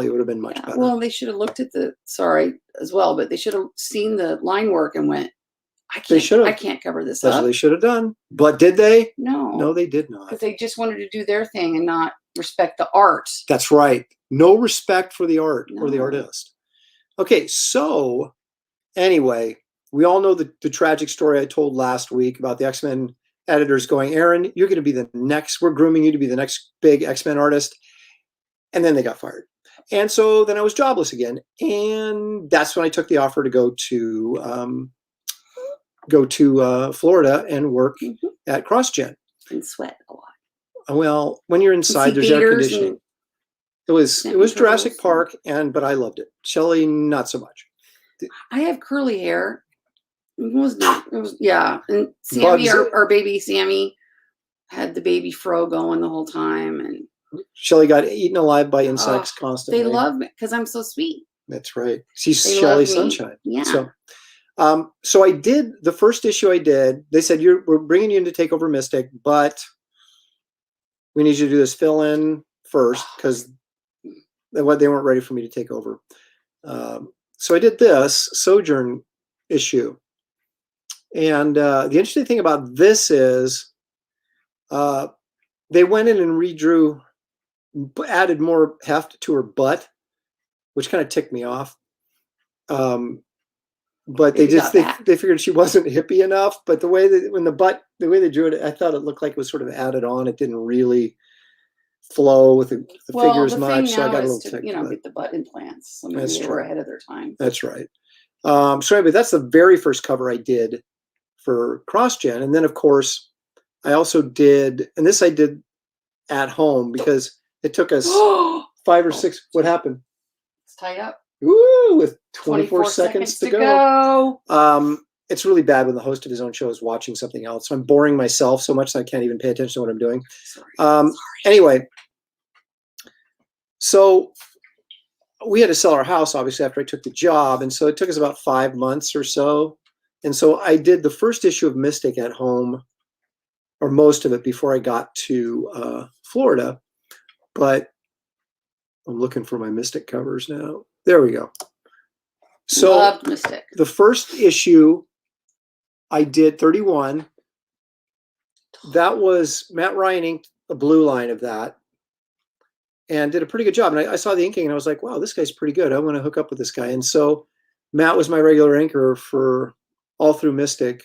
it would have been much better.
Well, they should have looked at as well, but they should have seen the line work and went, I can't cover this
That's
up.
what they should have done. But did they?
No.
No, they did not.
Because they just wanted to do their thing and not respect the art.
That's right. No respect for the art or the artist. Okay, so anyway, we all know the tragic story I told last week about the X-Men editors going, Aaron, you're going to be the next, we're grooming you to be the next big X-Men artist. And then they got fired. And so then I was jobless again. And that's when I took the offer to go to go to Florida and work
Mhm.
at CrossGen.
And sweat a lot.
Well, when you're inside,
see
there's air
gators
conditioning.
and
It was
snapping
Jurassic
turtles.
Park, but I loved it. Shelley, not so much.
I have curly hair. It was yeah. And Sammy,
Bugs.
our baby Sammy, had the baby fro going the whole time, and
Shelley got eaten alive by insects constantly.
they love me because I'm so sweet.
That's right. She's
They
Shelley
love me.
Sunshine.
Yeah.
So I did the first issue I did. They said, we're bringing you in to take over Mystic, but we need you to do this fill in first because they weren't ready for me to take over. So I did this Sojourn issue. And the interesting thing about this is they went in and redrew, added more heft to her butt, which kind of ticked me off. But they figured she wasn't hippie enough. But the way the way they drew it, I thought it looked like it was sort of added on. It didn't really flow with the figures much. So I got a little ticked.
Get the butt implants. So maybe they were ahead of their time.
That's right. So anyway, that's the very first cover I did for CrossGen. And then of course I also did, and this I did at home because it took us 5 or 6. What happened?
It's tied up.
Ooh, with 24 seconds to go. It's really bad when the host of his own show is watching something else. So I'm boring myself so much that I can't even pay attention to what I'm doing. Sorry. Anyway, so we had to sell our house, obviously, after I took the job. And so it took us about 5 months or so. And so I did the first issue of Mystic at home, or most of it, before I got to Florida. But I'm looking for my Mystic covers now. There we go. So
loved Mystic.
The first issue I did, 31. That was Matt Ryan inked a blue line of that and did a pretty good job. And I saw the inking and I was like, wow, this guy's pretty good. I want to hook up with this guy. And so Matt was my regular inker for all through Mystic.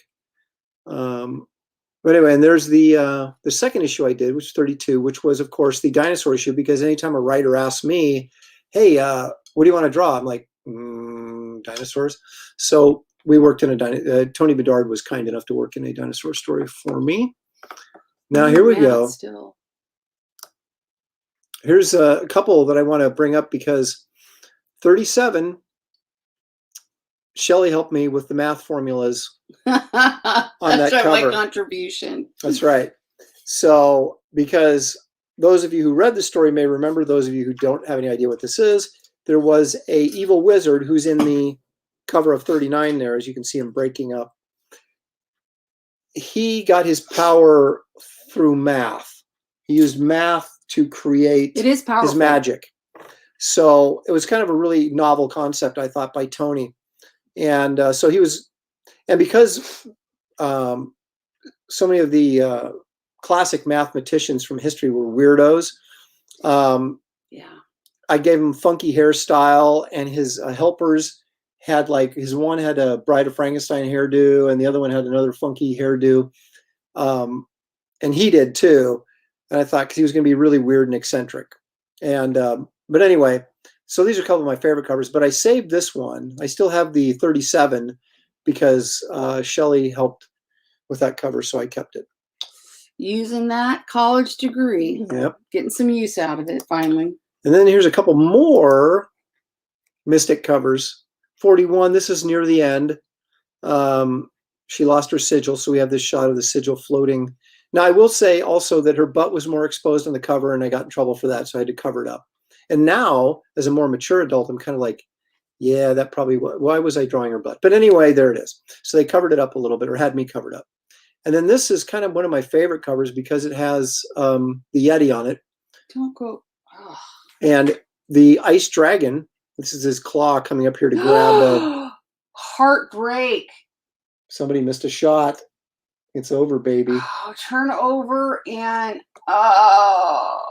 But anyway, and there's the second issue I did, which is 32, which was, of course, the dinosaur issue, because anytime a writer asks me, hey, what do you want to draw? I'm like, dinosaurs. So we worked in Tony Bedard was kind enough to work in a dinosaur story for me. Now, here we go. Here's a couple that I want to bring up because 37, Shelley helped me with the math formulas on that cover.
My contribution.
That's right. So, because those of you who read the story may remember, those of you who don't have any idea what this is, there was a evil wizard who's in the cover of 39 there, as you can see him breaking up. He got his power through math. He used math to create his magic. So it was kind of a really novel concept, I thought, by Tony. And so he was, and because so many of the classic mathematicians from history were weirdos, I gave him funky hairstyle, and his helpers had his one had a Bride of Frankenstein hairdo, and the other one had another funky hairdo, and he did too. And I thought, because he was going to be really weird and eccentric. And but anyway, so these are a couple of my favorite covers. But I saved this one. I still have the 37 because Shelley helped with that cover, so I kept it.
Using that college degree.
Yep.
Getting some use out of it finally.
And then here's a couple more Mystic covers. 41, this is near the end. She lost her sigil, so we have this shot of the sigil floating. Now, I will say also that her butt was more exposed on the cover, and I got in trouble for that, so I had to cover it up. And now, as a more mature adult, I'm kind of like, yeah, that probably, why was I drawing her butt? But anyway, there it is. So they covered it up a little bit, or had me covered up. And then this is kind of one of my favorite covers because it has the Yeti on it.
Don't go. Oh.
And the ice dragon, this is his claw coming up here to grab
heartbreak.
Somebody missed a shot. It's over, baby.
Oh, turn over and oh.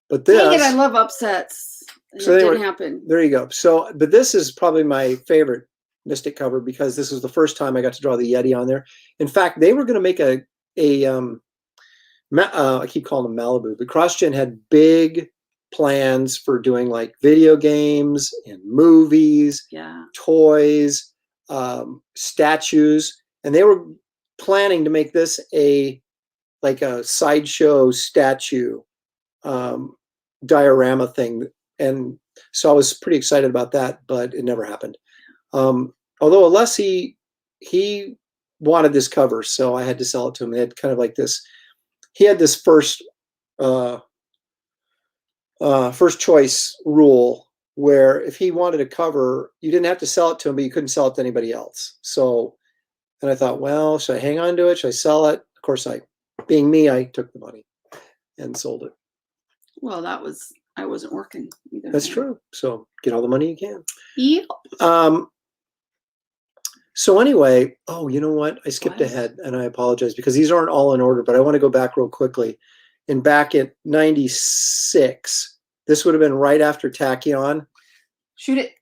But this,
dang it, I love upsets.
So
it didn't happen.
There you go. So, but this is probably my favorite Mystic cover because this was the first time I got to draw the Yeti on there. In fact, they were going to make I keep calling them Malibu, but CrossGen had big plans for doing like video games and movies, toys, statues. and they were planning to make this like a sideshow statue diorama thing, and so I was pretty excited about that, but it never happened. Although Alessi, he wanted this cover, so I had to sell it to him. They had kind of like this. He had this first choice rule where if he wanted a cover, you didn't have to sell it to him, but you couldn't sell it to anybody else. So, and I thought, well, should I hang on to it? Should I sell it? Of course, being me, I took the money and sold it.
Well, I wasn't working either.
That's true. So get all the money you can.
Yep.
So anyway, oh, you know what? I skipped ahead, and I apologize because these aren't all in order, but I want to go back real quickly. And back at 96, this would have been right after Tachyon.
Shoot it.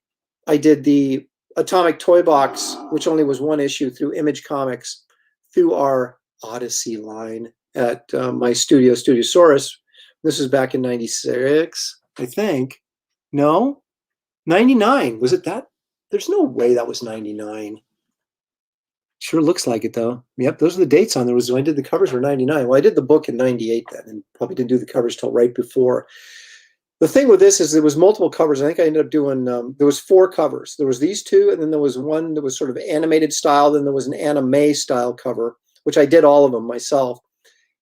I did the Atomic Toy Box, which only was one issue, through Image Comics, through our Odyssey line at my studio, Studiosaurus. This was back in 96, I think. No? 99. Was it that? There's no way that was 99. Sure looks like it, though. Yep, those are the dates on there. Was when I did the covers were 99. Well, I did the book in 98 then, and probably didn't do the covers till right before. The thing with this is there was multiple covers. I think I ended up doing, there was 4 covers. There was these 2, and then there was one that was sort of animated style. Then there was an anime style cover, which I did all of them myself.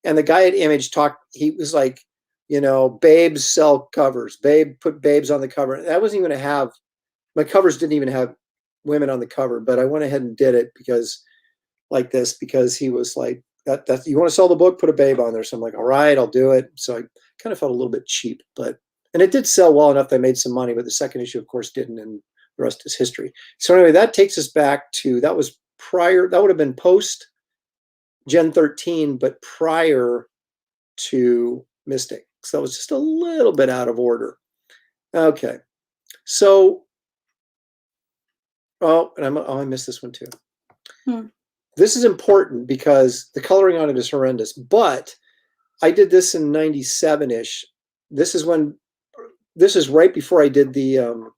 And the guy at Image he was like, you know, babes sell covers. Babe, put babes on the cover. And I wasn't even going to have, my covers didn't even have women on the cover, but I went ahead and did it because he was like, that you want to sell the book, put a babe on there. So I'm like, all right, I'll do it. So I kind of felt a little bit cheap, and it did sell well enough that I made some money, but the second issue, of course, didn't, and the rest is history. So anyway, that takes us back to, that was prior, that would have been post Gen 13, but prior to Mystic. So it was just a little bit out of order. Okay. So, and I missed this one too. This is important because the coloring on it is horrendous, but I did this in 97-ish. This is right before I did the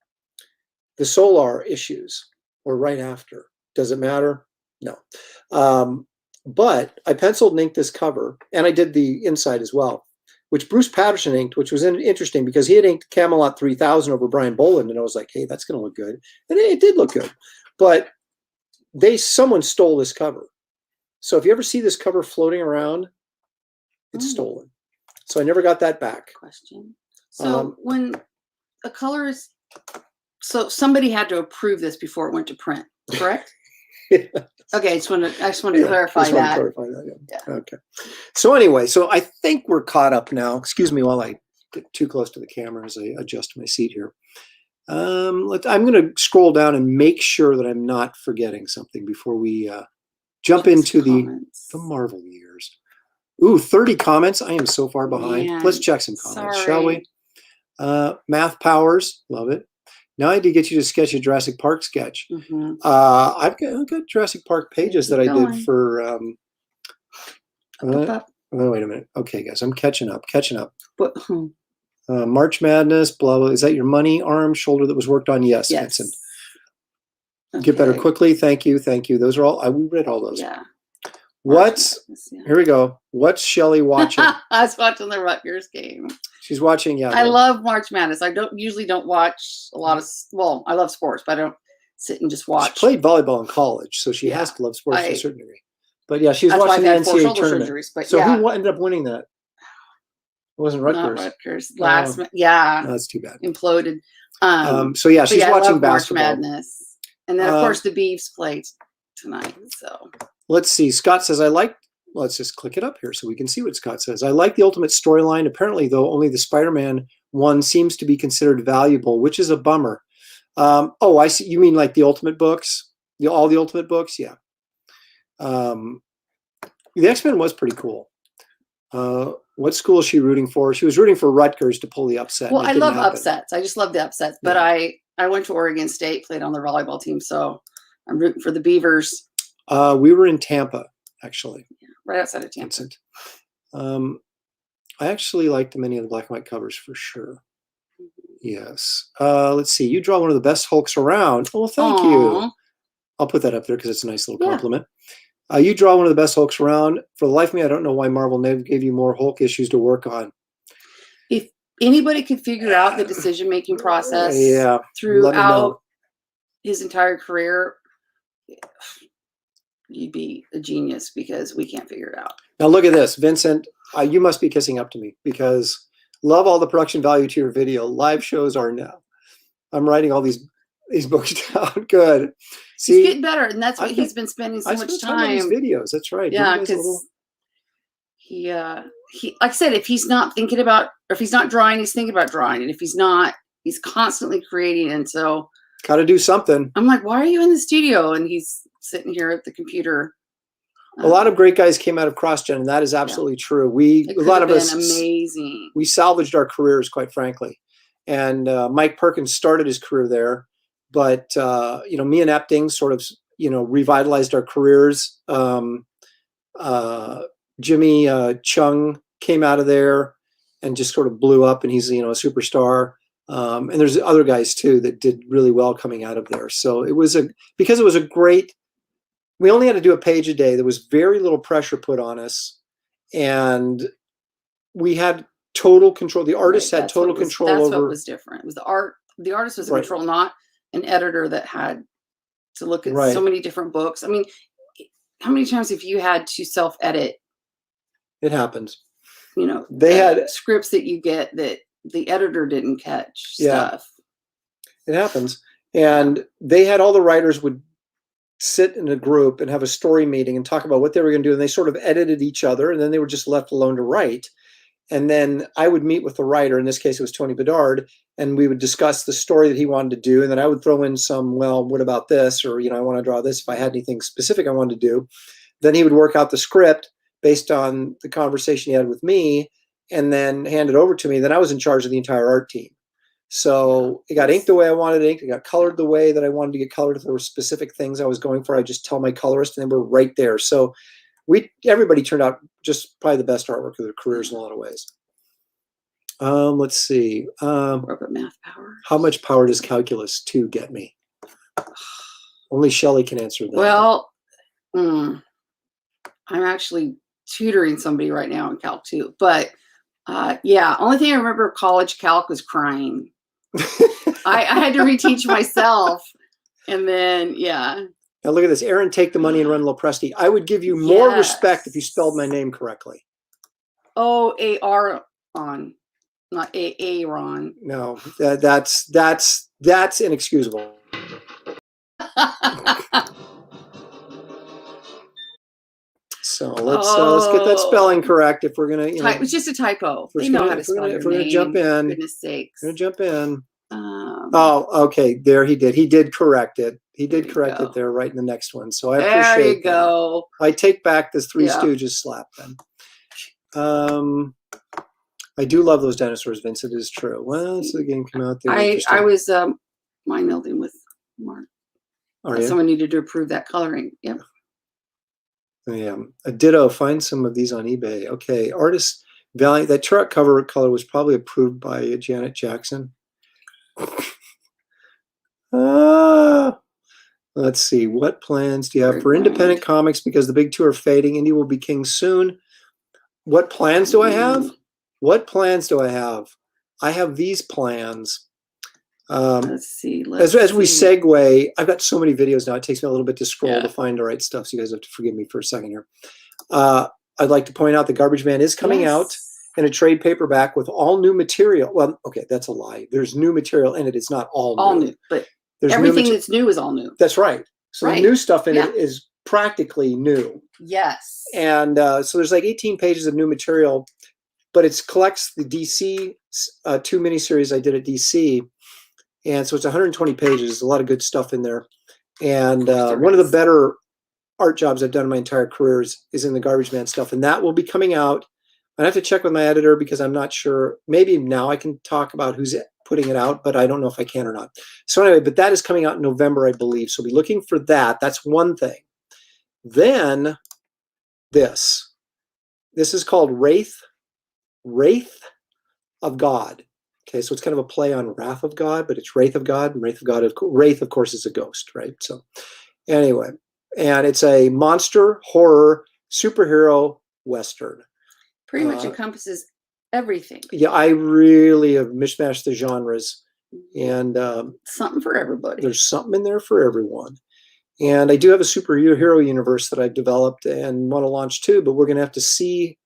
Solar issues, or right after. Does it matter? No. But I penciled and inked this cover, and I did the inside as well, which Bruce Patterson inked, which was interesting because he had inked Camelot 3000 over Brian Boland, and I was like, hey, that's going to look good. And it did look good. But someone stole this cover. So if you ever see this cover floating around, it's stolen. So I never got that back.
Question. So when a color is, so somebody had to approve this before it went to print, correct?
Yeah.
Okay, I just want to clarify that.
Yeah. Okay. So anyway, so I think we're caught up now. Excuse me while I get too close to the camera as I adjust my seat here. I'm going to scroll down and make sure that I'm not forgetting something before we jump into the Marvel years. Ooh, 30 comments. I am so far behind.
Man,
let's check some comments, shall we? Math Powers, love it. Now I need to get you to sketch a Jurassic Park sketch. I've got Jurassic Park pages that I did for. Oh, wait a minute. Okay, guys, I'm catching up.
But,
March Madness, blah, blah. Is that your money, arm, shoulder that was worked on? Yes, Vincent. Okay. Get better quickly. Thank you. Those are all. We read all those.
Yeah.
Here we go. What's Shelley watching?
I was watching the Rutgers game.
She's watching. Yeah.
I love March Madness. I usually don't watch a lot of. Well, I love sports, but I don't sit and just watch.
She played volleyball in college, so she has to love sports to a certain degree. But yeah, she's watching the NCAA tournament.
But
so who ended up winning that? It wasn't Rutgers.
Not Rutgers. No,
that's too bad.
Imploded.
So yeah, she's watching basketball.
March Madness, and then of course the Beavs played tonight. So
let's see. Scott says let's just click it up here so we can see what Scott says. I like the Ultimate storyline. Apparently, though, only the Spider-Man one seems to be considered valuable, which is a bummer. I see. You mean like the Ultimate books? All the Ultimate books? Yeah. The X-Men was pretty cool. What school is she rooting for? She was rooting for Rutgers to pull the upset.
Well, I love upsets. I just love the upsets. But I went to Oregon State, played on the volleyball team, so I'm rooting for the Beavers.
We were in Tampa, actually.
Yeah, right outside of Tampa.
Vincent. I actually liked many of the black and white covers for sure. Yes. Let's see. You draw one of the best Hulks around. Well, thank you. I'll put that up there because it's a nice little compliment. You draw one of the best Hulks around. For the life of me, I don't know why Marvel never gave you more Hulk issues to work on.
If anybody could figure out the decision-making process
Let me know.
throughout his entire career, you'd be a genius, because we can't figure it out.
Now look at this, Vincent. You must be kissing up to me, because love all the production value to your video. Live shows are now. I'm writing all these books down. Good. See,
he's getting better, and that's what he's been spending so much time
on these videos. That's right.
Yeah, because he like I said, if he's not thinking about, or if he's not drawing, he's thinking about drawing, and if he's not, he's constantly creating. And so,
got to do something.
I'm like, why are you in the studio? And he's sitting here at the computer.
A lot of great guys came out of CrossGen, and that is absolutely true. A lot of us,
amazing.
We salvaged our careers, quite frankly. And Mike Perkins started his career there, but me and Epting sort of revitalized our careers. Jimmy Chung came out of there and just sort of blew up, and he's a superstar. And there's other guys too that did really well coming out of there. So because it was a great. We only had to do a page a day. There was very little pressure put on us, and we had total control. The artist had total control over.
That's what was different. It was the art. The artist was in control, not an editor that had to look at so many different books. I mean, how many times have you had to self-edit?
It happens.
They had scripts that you get that the editor didn't catch stuff.
It happens. And they had, all the writers would sit in a group and have a story meeting and talk about what they were going to do. And they sort of edited each other, and then they were just left alone to write. And then I would meet with the writer, in this case it was Tony Bedard, and we would discuss the story that he wanted to do. And then I would throw in some, well, what about this? Or, I want to draw this if I had anything specific I wanted to do. Then he would work out the script based on the conversation he had with me, and then hand it over to me. Then I was in charge of the entire art team. So it got inked the way I wanted it inked. It got colored the way that I wanted to get colored. If there were specific things I was going for, I just tell my colorist, and they were right there. So everybody turned out just probably the best artwork of their careers in a lot of ways. Let's see.
Robot math power.
How much power does Calculus 2 get me? Only Shelley can answer that.
Well, I'm actually tutoring somebody right now in Calc 2. But only thing I remember of college calc was crying. I had to reteach myself. And then,
Now look at this. Aaron, take the money and run Lopresti. I would give you more respect if you spelled my name correctly.
O-A-R-on, not A-A-ron.
No, that's inexcusable. So let's get that spelling correct if we're gonna.
It was just a typo. They know how to spell your name.
If we're gonna jump in,
goodness sakes.
We're gonna jump in. Okay. There he did. He did correct it. He did correct it there, right in the next one. So I appreciate
There you go.
I take back this Three Stooges slap then. I do love those dinosaurs, Vince. It is true. Well, so the game came out there.
I was mind melding with Mark. Someone needed to approve that coloring. Yep.
Yeah. A ditto. Find some of these on eBay. Okay. Artist Valiant. That truck cover color was probably approved by Janet Jackson. Let's see. What plans do you have for independent comics? Because the big two are fading. Indie will be king soon. What plans do I have? What plans do I have? I have these plans.
Let's see.
As we segue, I've got so many videos now. It takes me a little bit to scroll to find the right stuff. So you guys have to forgive me for a second here. I'd like to point out the Garbage Man is coming out in a trade paperback with all new material. Well, okay, that's a lie. There's new material in it. It's not all new,
but
there's
everything that's new is all new.
That's right. So the new stuff in it is practically new.
Yes.
And so there's like 18 pages of new material, but it collects the DC 2 miniseries I did at DC. And so it's 120 pages. There's a lot of good stuff in there. And one of the better art jobs I've done in my entire career is in the Garbage Man stuff. And that will be coming out. I have to check with my editor because I'm not sure. Maybe now I can talk about who's putting it out, but I don't know if I can or not. So anyway, but that is coming out in November, I believe. So be looking for that. That's one thing. Then this is called Wraith of God. Okay, so it's kind of a play on Wrath of God, but it's Wraith of God. And Wraith of God, Wraith, of course, is a ghost, right? So anyway, and it's a monster horror superhero Western.
Pretty much encompasses everything.
Yeah, I really have mishmashed the genres, and
Something for everybody.
there's something in there for everyone. And I do have a superhero universe that I've developed and want to launch too, but we're going to have to see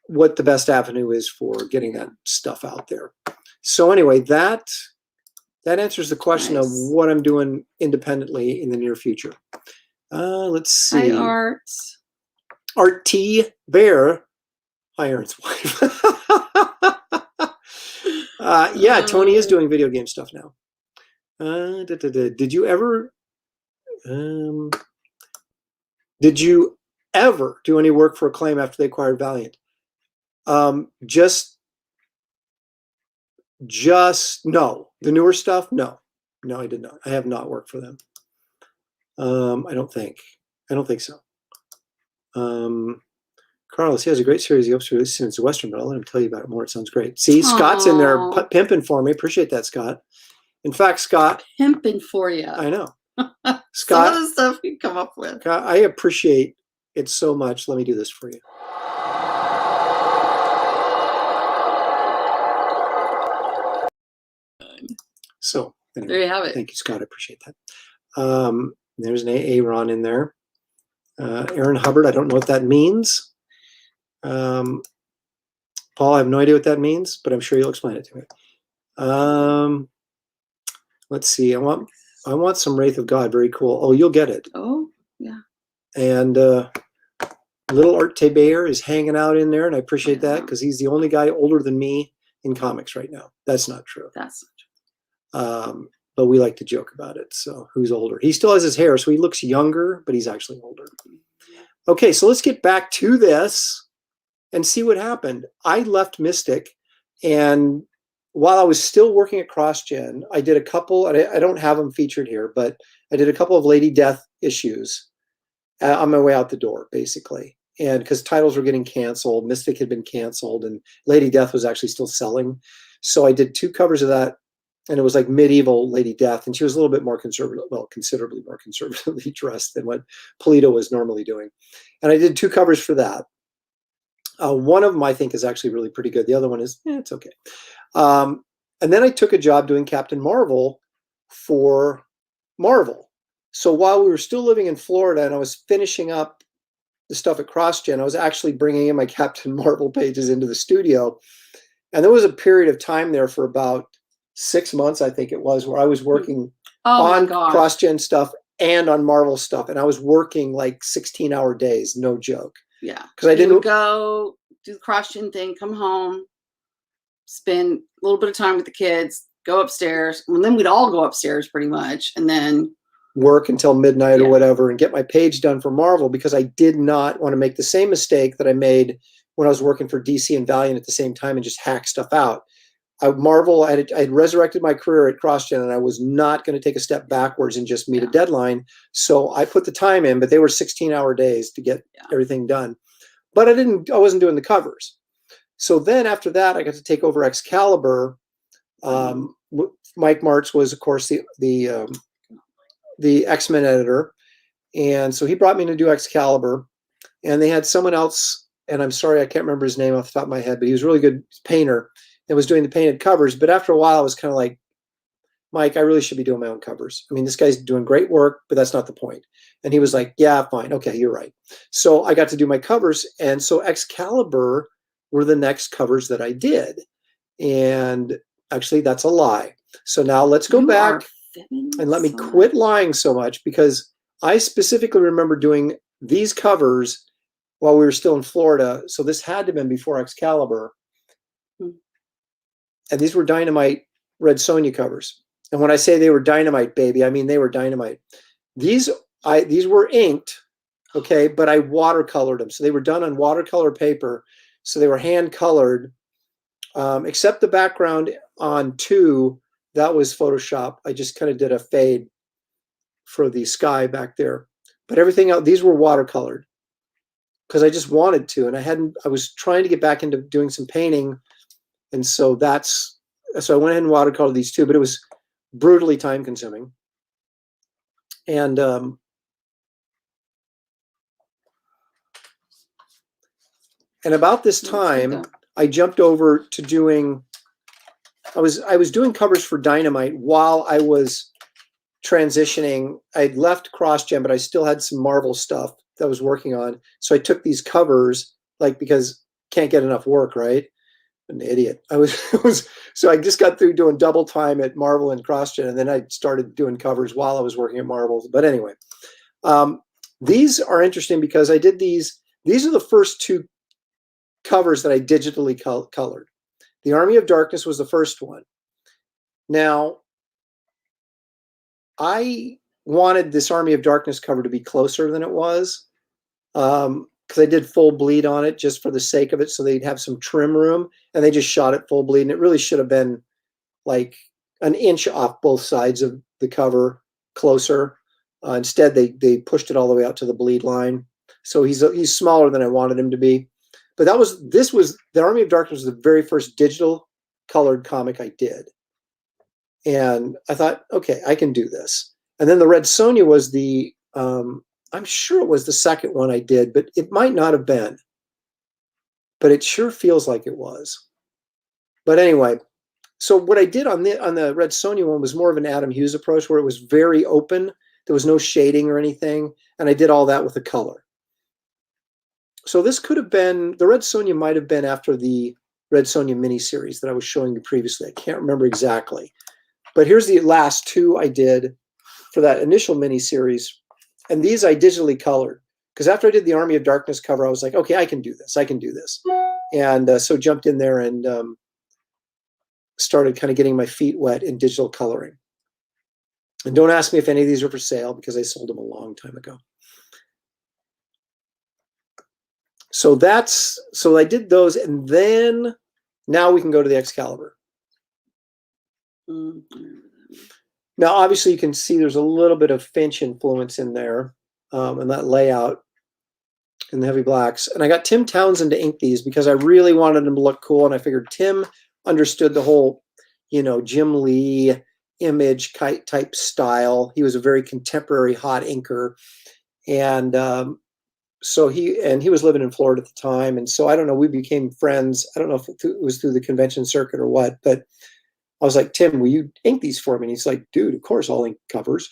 what the best avenue is for getting that stuff out there. So anyway, that answers the question of
Nice.
what I'm doing independently in the near future. Let's see.
Hi, Art.
Art T. Bear. Hi, Aaron's wife. Yeah, Tony is doing video game stuff now. Did you ever do any work for Acclaim after they acquired Valiant? Just no. The newer stuff, no, I did not. I have not worked for them. I don't think so. Carlos, he has a great series. He hopes to release since Western, but I'll let him tell you about it more. It sounds great. See, Scott's in there pimping for me. Appreciate that, Scott. In fact, Scott,
Pimping for you.
I know.
Some
Scott,
of the stuff you come up with.
I appreciate it so much. Let me do this for you. So anyway,
There you have it.
thank you, Scott. I appreciate that. There's an Aaron in there. Aaron Hubbard, I don't know what that means. Paul, I have no idea what that means, but I'm sure you'll explain it to me. Let's see. I want some Wraith of God. Very cool. Oh, you'll get it.
Oh, yeah.
And little Art Tebayer is hanging out in there, and I appreciate that because he's the only guy older than me in comics right now. That's not true.
That's not true.
But we like to joke about it. So who's older? He still has his hair, so he looks younger, but he's actually older. Okay, so let's get back to this and see what happened. I left Mystic, and while I was still working at CrossGen, I did a couple, I don't have them featured here, but I did a couple of Lady Death issues on my way out the door, basically. And because titles were getting canceled, Mystic had been canceled, and Lady Death was actually still selling. So I did 2 covers of that, and it was like medieval Lady Death, and she was a little bit more conservative, well, considerably more conservatively dressed than what Polito was normally doing. And I did 2 covers for that. One of them I think is actually really pretty good. The other one is, it's okay. And then I took a job doing Captain Marvel for Marvel. So while we were still living in Florida and I was finishing up the stuff at CrossGen, I was actually bringing in my Captain Marvel pages into the studio. And there was a period of time there for about 6 months, I think it was, where I was working on CrossGen stuff and on Marvel stuff. And I was working like 16-hour days, no joke.
Yeah.
Because I didn't
go do the CrossGen thing, come home, spend a little bit of time with the kids, go upstairs. And then we'd all go upstairs pretty much. And then
work until midnight or whatever and get my page done for Marvel, because I did not want to make the same mistake that I made when I was working for DC and Valiant at the same time and just hack stuff out. Marvel, I had resurrected my career at CrossGen, and I was not going to take a step backwards and just meet a deadline. So I put the time in, but they were 16-hour days to get everything done. But I wasn't doing the covers. So then after that, I got to take over Excalibur. Mike Martz was, of course, the X-Men editor. And so he brought me to do Excalibur. And they had someone else, and I'm sorry, I can't remember his name off the top of my head, but he was a really good painter and was doing the painted covers. But after a while, I was kind of like, Mike, I really should be doing my own covers. I mean, this guy's doing great work, but that's not the point. And he was like, yeah, fine. Okay, you're right. So I got to do my covers. And so Excalibur were the next covers that I did. And actually, that's a lie. So now let's go back and let me quit lying so much, because I specifically remember doing these covers while we were still in Florida. So this had to have been before Excalibur. And these were Dynamite Red Sonja covers. And when I say they were dynamite, baby, I mean they were dynamite. These were inked, okay, but I watercolored them. So they were done on watercolor paper. So they were hand colored, except the background on 2, that was Photoshop. I just kind of did a fade for the sky back there. But everything else, these were watercolored because I just wanted to. And I was trying to get back into doing some painting. And so I went ahead and watercolored these 2, but it was brutally time consuming. And And about this
Looks good,
time,
though.
I jumped over to doing. I was doing covers for Dynamite while I was transitioning. I'd left CrossGen, but I still had some Marvel stuff that I was working on. So I took these covers, like, because can't get enough work, right? An idiot. So I just got through doing double time at Marvel and CrossGen, and then I started doing covers while I was working at Marvel. But anyway, these are interesting because I did these. These are the first two covers that I digitally colored. The Army of Darkness was the first one. Now, I wanted this Army of Darkness cover to be closer than it was, because I did full bleed on it just for the sake of it, so they'd have some trim room, and they just shot it full bleed, and it really should have been like an inch off both sides of the cover closer. Instead, they pushed it all the way out to the bleed line, so he's smaller than I wanted him to be. But this was the Army of Darkness was the very first digital colored comic I did, and I thought, okay, I can do this. And then the Red Sonja was the I'm sure it was the second one I did, but it might not have been. But it sure feels like it was. But anyway, so what I did on the Red Sonja one was more of an Adam Hughes approach, where it was very open. There was no shading or anything, and I did all that with a color. So this could have been, the Red Sonja might have been after the Red Sonja miniseries that I was showing you previously. I can't remember exactly. But here's the last two I did for that initial miniseries. And these I digitally colored. Because after I did the Army of Darkness cover, I was like, okay, I can do this. I can do this. And so jumped in there and started kind of getting my feet wet in digital coloring. And don't ask me if any of these are for sale, because I sold them a long time ago. So I did those, and then now we can go to the Excalibur. Now, obviously, you can see there's a little bit of Finch influence in there, and that layout in the heavy blacks. And I got Tim Townsend to ink these because I really wanted them to look cool, and I figured Tim understood the whole, Jim Lee Image type style. He was a very contemporary hot inker, and so he was living in Florida at the time, and so I don't know, we became friends. I don't know if it was through the convention circuit or what, but I was like, Tim, will you ink these for me? And he's like, dude, of course I'll ink covers.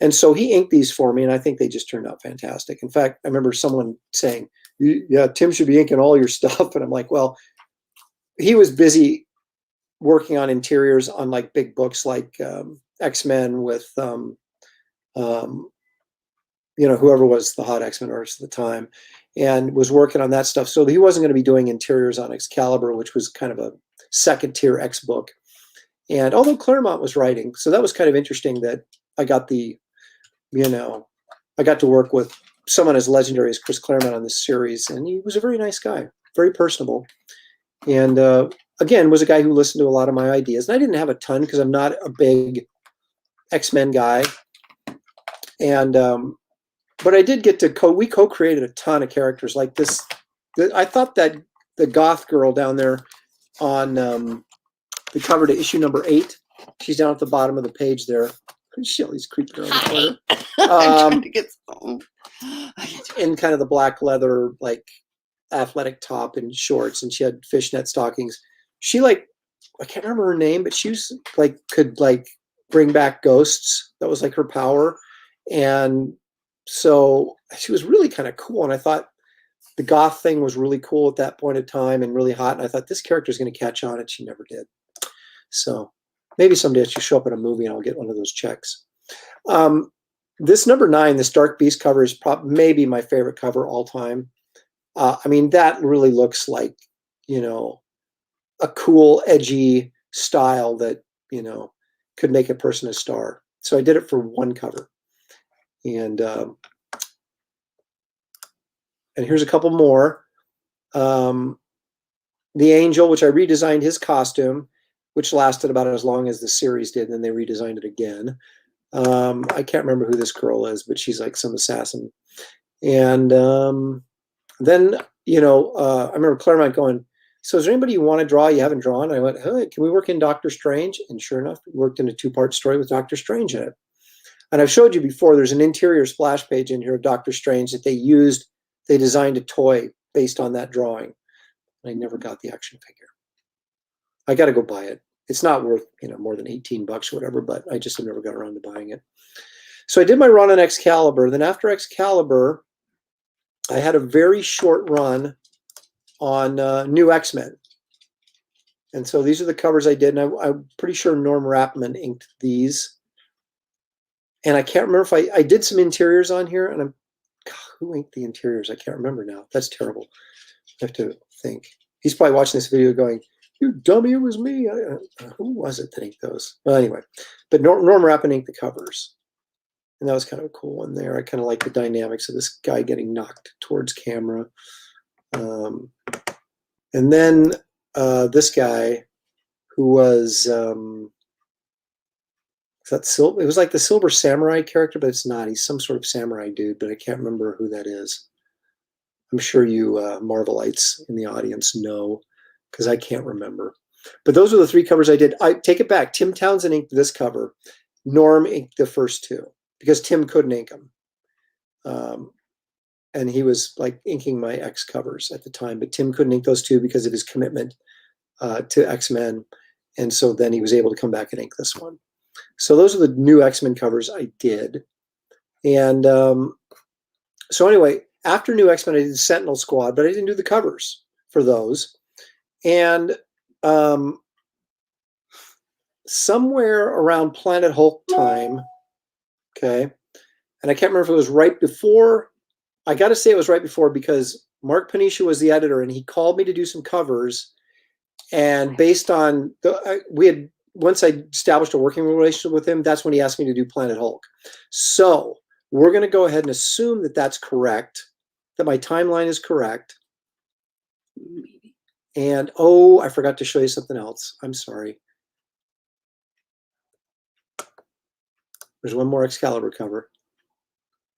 And so he inked these for me, and I think they just turned out fantastic. In fact, I remember someone saying, yeah, Tim should be inking all your stuff. And I'm like, well, he was busy working on interiors on like big books like X-Men with whoever was the hot X-Men artist at the time, and was working on that stuff. So he wasn't going to be doing interiors on Excalibur, which was kind of a second tier X book. And although Claremont was writing, so that was kind of interesting that I got I got to work with someone as legendary as Chris Claremont on this series, and he was a very nice guy, very personable. And again, was a guy who listened to a lot of my ideas. And I didn't have a ton because I'm not a big X-Men guy. And but I did get to we co-created a ton of characters like this. I thought that the goth girl down there on the cover to issue number 8, she's down at the bottom of the page there. Shelly's creeping around the corner.
I'm trying to get some.
In kind of the black leather, like athletic top and shorts, and she had fishnet stockings. She I can't remember her name, but she was could bring back ghosts. That was like her power. And so she was really kind of cool. And I thought the goth thing was really cool at that point in time and really hot. And I thought this character is going to catch on, and she never did. So maybe someday she'll show up in a movie and I'll get one of those checks. This number 9, this Dark Beast cover is maybe my favorite cover all time. I mean, that really looks like, a cool, edgy style that, could make a person a star. So I did it for one cover. And here's a couple more. The Angel, which I redesigned his costume, which lasted about as long as the series did, and then they redesigned it again. I can't remember who this girl is, but she's like some assassin. And then, I remember Claremont going, so is there anybody you want to draw you haven't drawn? And I went, hey, can we work in Doctor Strange? And sure enough, we worked in a 2-part story with Doctor Strange in it. And I've showed you before, there's an interior splash page in here of Doctor Strange that they designed a toy based on that drawing. I never got the action figure. I got to go buy it. It's not worth, more than $18 or whatever, but I just have never got around to buying it. So I did my run on Excalibur. Then after Excalibur, I had a very short run on New X-Men. And so these are the covers I did, and I'm pretty sure Norm Rapman inked these. And I can't remember if I did some interiors on here, and who inked the interiors? I can't remember now. That's terrible. I have to think. He's probably watching this video going, "You dummy, it was me." Who was it that inked those? Well, anyway, but Norm Rapman inked the covers. And that was kind of a cool one there. I kind of like the dynamics of this guy getting knocked towards camera. And then this guy who was, it was like the Silver Samurai character, but it's not. He's some sort of samurai dude, but I can't remember who that is. I'm sure you Marvelites in the audience know, because I can't remember. But those are the 3 covers I did. I take it back. Tim Townsend inked this cover. Norm inked the first 2. Because Tim couldn't ink them. And he was like inking my X covers at the time, but Tim couldn't ink those 2 because of his commitment to X-Men. And so then he was able to come back and ink this one. So those are the new X-Men covers I did. And so anyway, after New X-Men, I did Sentinel Squad, but I didn't do the covers for those. And somewhere around Planet Hulk time, okay, and I can't remember if it was right before. I got to say it was right before, because Mark Panisha was the editor, and he called me to do some covers. And based on once I established a working relationship with him, that's when he asked me to do Planet Hulk. So we're going to go ahead and assume that that's correct, that my timeline is correct. And I forgot to show you something else. I'm sorry. There's one more Excalibur cover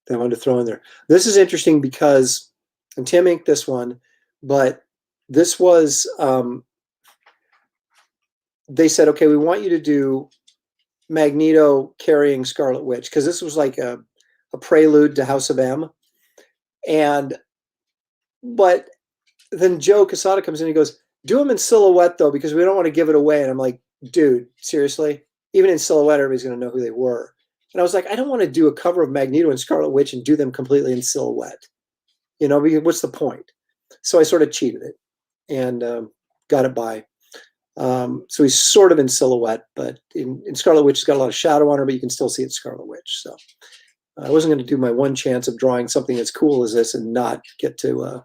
that I wanted to throw in there. This is interesting because, and Tim inked this one, but this was, they said, okay, we want you to do Magneto carrying Scarlet Witch, because this was like a prelude to House of M. But then Joe Quesada comes in and he goes, do them in silhouette though, because we don't want to give it away. And I'm like, dude, seriously? Even in silhouette, everybody's going to know who they were. And I was like, I don't want to do a cover of Magneto and Scarlet Witch and do them completely in silhouette. Because what's the point? So I sort of cheated it and got it by. So he's sort of in silhouette, but in Scarlet Witch, he's got a lot of shadow on her, but you can still see it's Scarlet Witch. So I wasn't going to do my one chance of drawing something as cool as this and not get to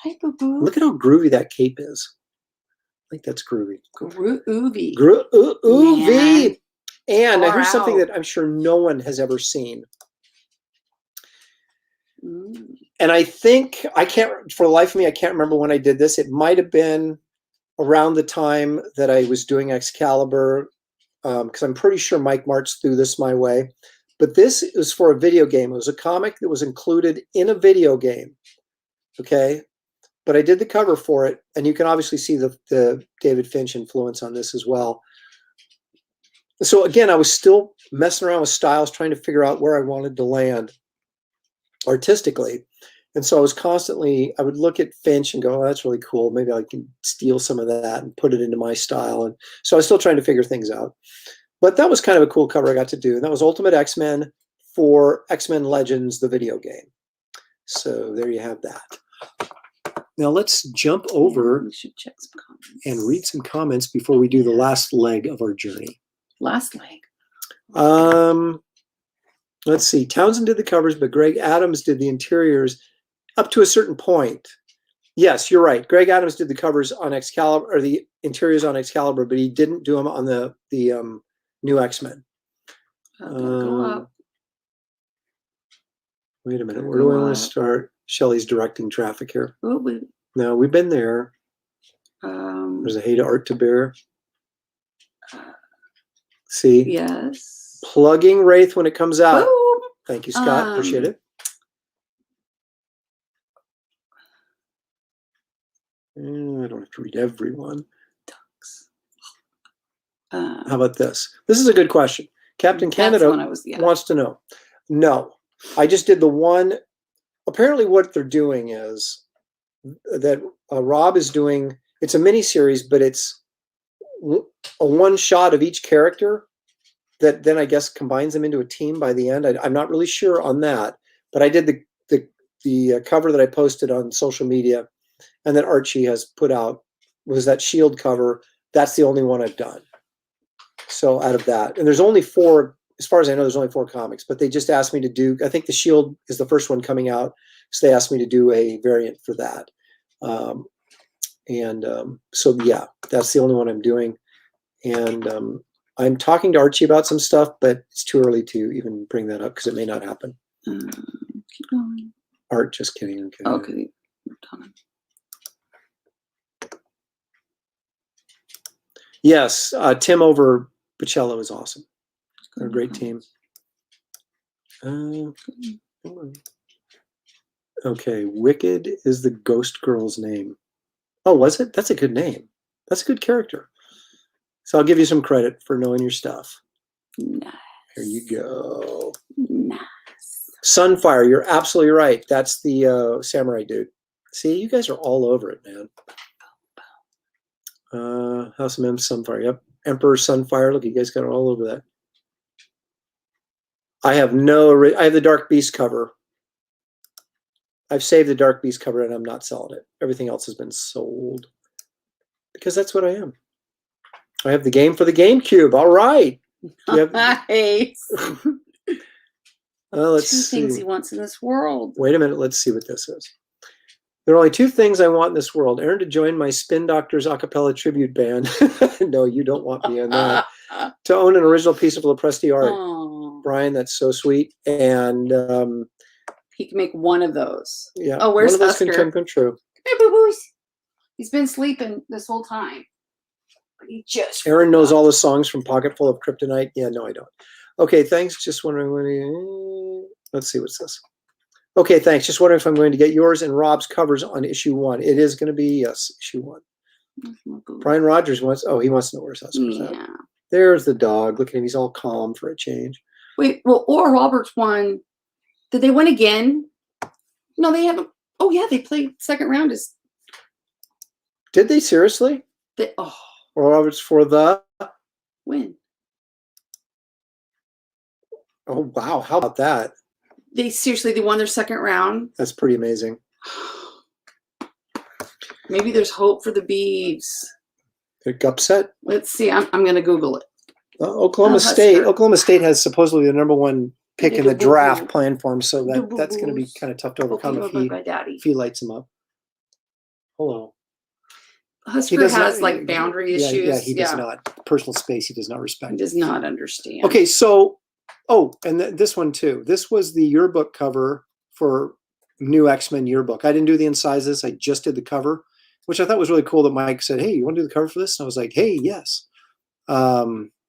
Hi, boo-boo.
look at how groovy that cape is. I think that's groovy.
Groovy.
Groovy. And now here's something
out.
that I'm sure no one has ever seen. And I think, for the life of me, I can't remember when I did this. It might have been around the time that I was doing Excalibur, because I'm pretty sure Mike Martz threw this my way. But this is for a video game. It was a comic that was included in a video game. Okay? But I did the cover for it, and you can obviously see the David Finch influence on this as well. So again, I was still messing around with styles, trying to figure out where I wanted to land artistically. And so I was I would look at Finch and go, oh, that's really cool. Maybe I can steal some of that and put it into my style. And so I was still trying to figure things out. But that was kind of a cool cover I got to do. And that was Ultimate X-Men for X-Men Legends, the video game. So there you have that. Now let's jump over
We should check some comments.
and read some comments before we do the last leg of our journey.
Last leg.
Let's see. Townsend did the covers, but Greg Adams did the interiors up to a certain point. Yes, you're right. Greg Adams did the covers on Excalibur, or the interiors on Excalibur, but he didn't do them on the new X-Men.
Go up.
Wait a minute. Where do I want to start? Shelley's directing traffic here.
Oh,
No, we've been there. There's a Hey to Art to Bear. See?
yes.
Plugging Wraith when it comes out.
Boom.
Thank you, Scott. Appreciate it. I don't have to read everyone. How about this? This is a good question. Captain Canada wants to know. No, I just did the one. Apparently what they're doing is that Rob is doing, it's a mini series, but it's a one shot of each character that then I guess combines them into a team by the end. I'm not really sure on that, but I did the cover that I posted on social media and that Archie has put out was that Shield cover. That's the only one I've done. So out of that, and there's only 4, as far as I know, there's only 4 comics, but they just asked me to do, I think the Shield is the first one coming out. So they asked me to do a variant for that. So yeah, that's the only one I'm doing. And I'm talking to Archie about some stuff, but it's too early to even bring that up because it may not happen.
Keep going.
Art, just kidding.
Okay.
Yes, Tim over Bocello is awesome. They're a great team. Okay, Wicked is the ghost girl's name. Oh, was it? That's a good name. That's a good character. So I'll give you some credit for knowing your stuff.
Nice.
There you go.
Nice.
Sunfire, you're absolutely right. That's the samurai dude. See, you guys are all over it, man. House of M, Sunfire. Yep. Emperor Sunfire. Look, you guys got it all over that. I have the Dark Beast cover. I've saved the Dark Beast cover and I'm not selling it. Everything else has been sold. Because that's what I am. I have the game for the GameCube. All right.
Nice.
Let's
2
see.
things he wants in this world.
Wait a minute. Let's see what this is. There are only 2 things I want in this world. Aaron to join my Spin Doctors a cappella tribute band. No, you don't want me in that. To own an original piece of Lopresti art.
Oh.
Brian, that's so sweet. And
he can make one of those.
yeah.
Oh, where's
one of those
Husker?
come true.
Hey, boo-boos. He's been sleeping this whole time. But he just
Aaron knows all the songs from Pocket Full of Kryptonite. Yeah, no, I don't. Okay, thanks. Just wondering when let's see what's this. Okay, thanks. Just wondering if I'm going to get yours and Rob's covers on issue 1. It is going to be, yes, issue 1. Brian Rogers wants, he wants to know where's Husker's at. There's the dog. Look at him. He's all calm for a change.
Wait, well, Oral Roberts won. Did they win again? No, they haven't. Oh, yeah, they played second round.
Did they seriously? Oral Roberts for the
win.
Oh, wow. How about that?
They won their second round.
That's pretty amazing.
Maybe there's hope for the Beavs.
They're upset.
Let's see. I'm going to Google it.
Oklahoma State. Oklahoma State has supposedly the #1 pick in the draft plan for him, so that's going to be kind of tough to overcome if he lights him up. Hello.
Husker has like boundary issues.
Yeah, he does not. Personal space he does not respect.
He does not understand.
Okay, so, and this one too. This was the yearbook cover for New X-Men yearbook. I didn't do the incisors. I just did the cover, which I thought was really cool that Mike said, hey, you want to do the cover for this? And I was like, hey, yes.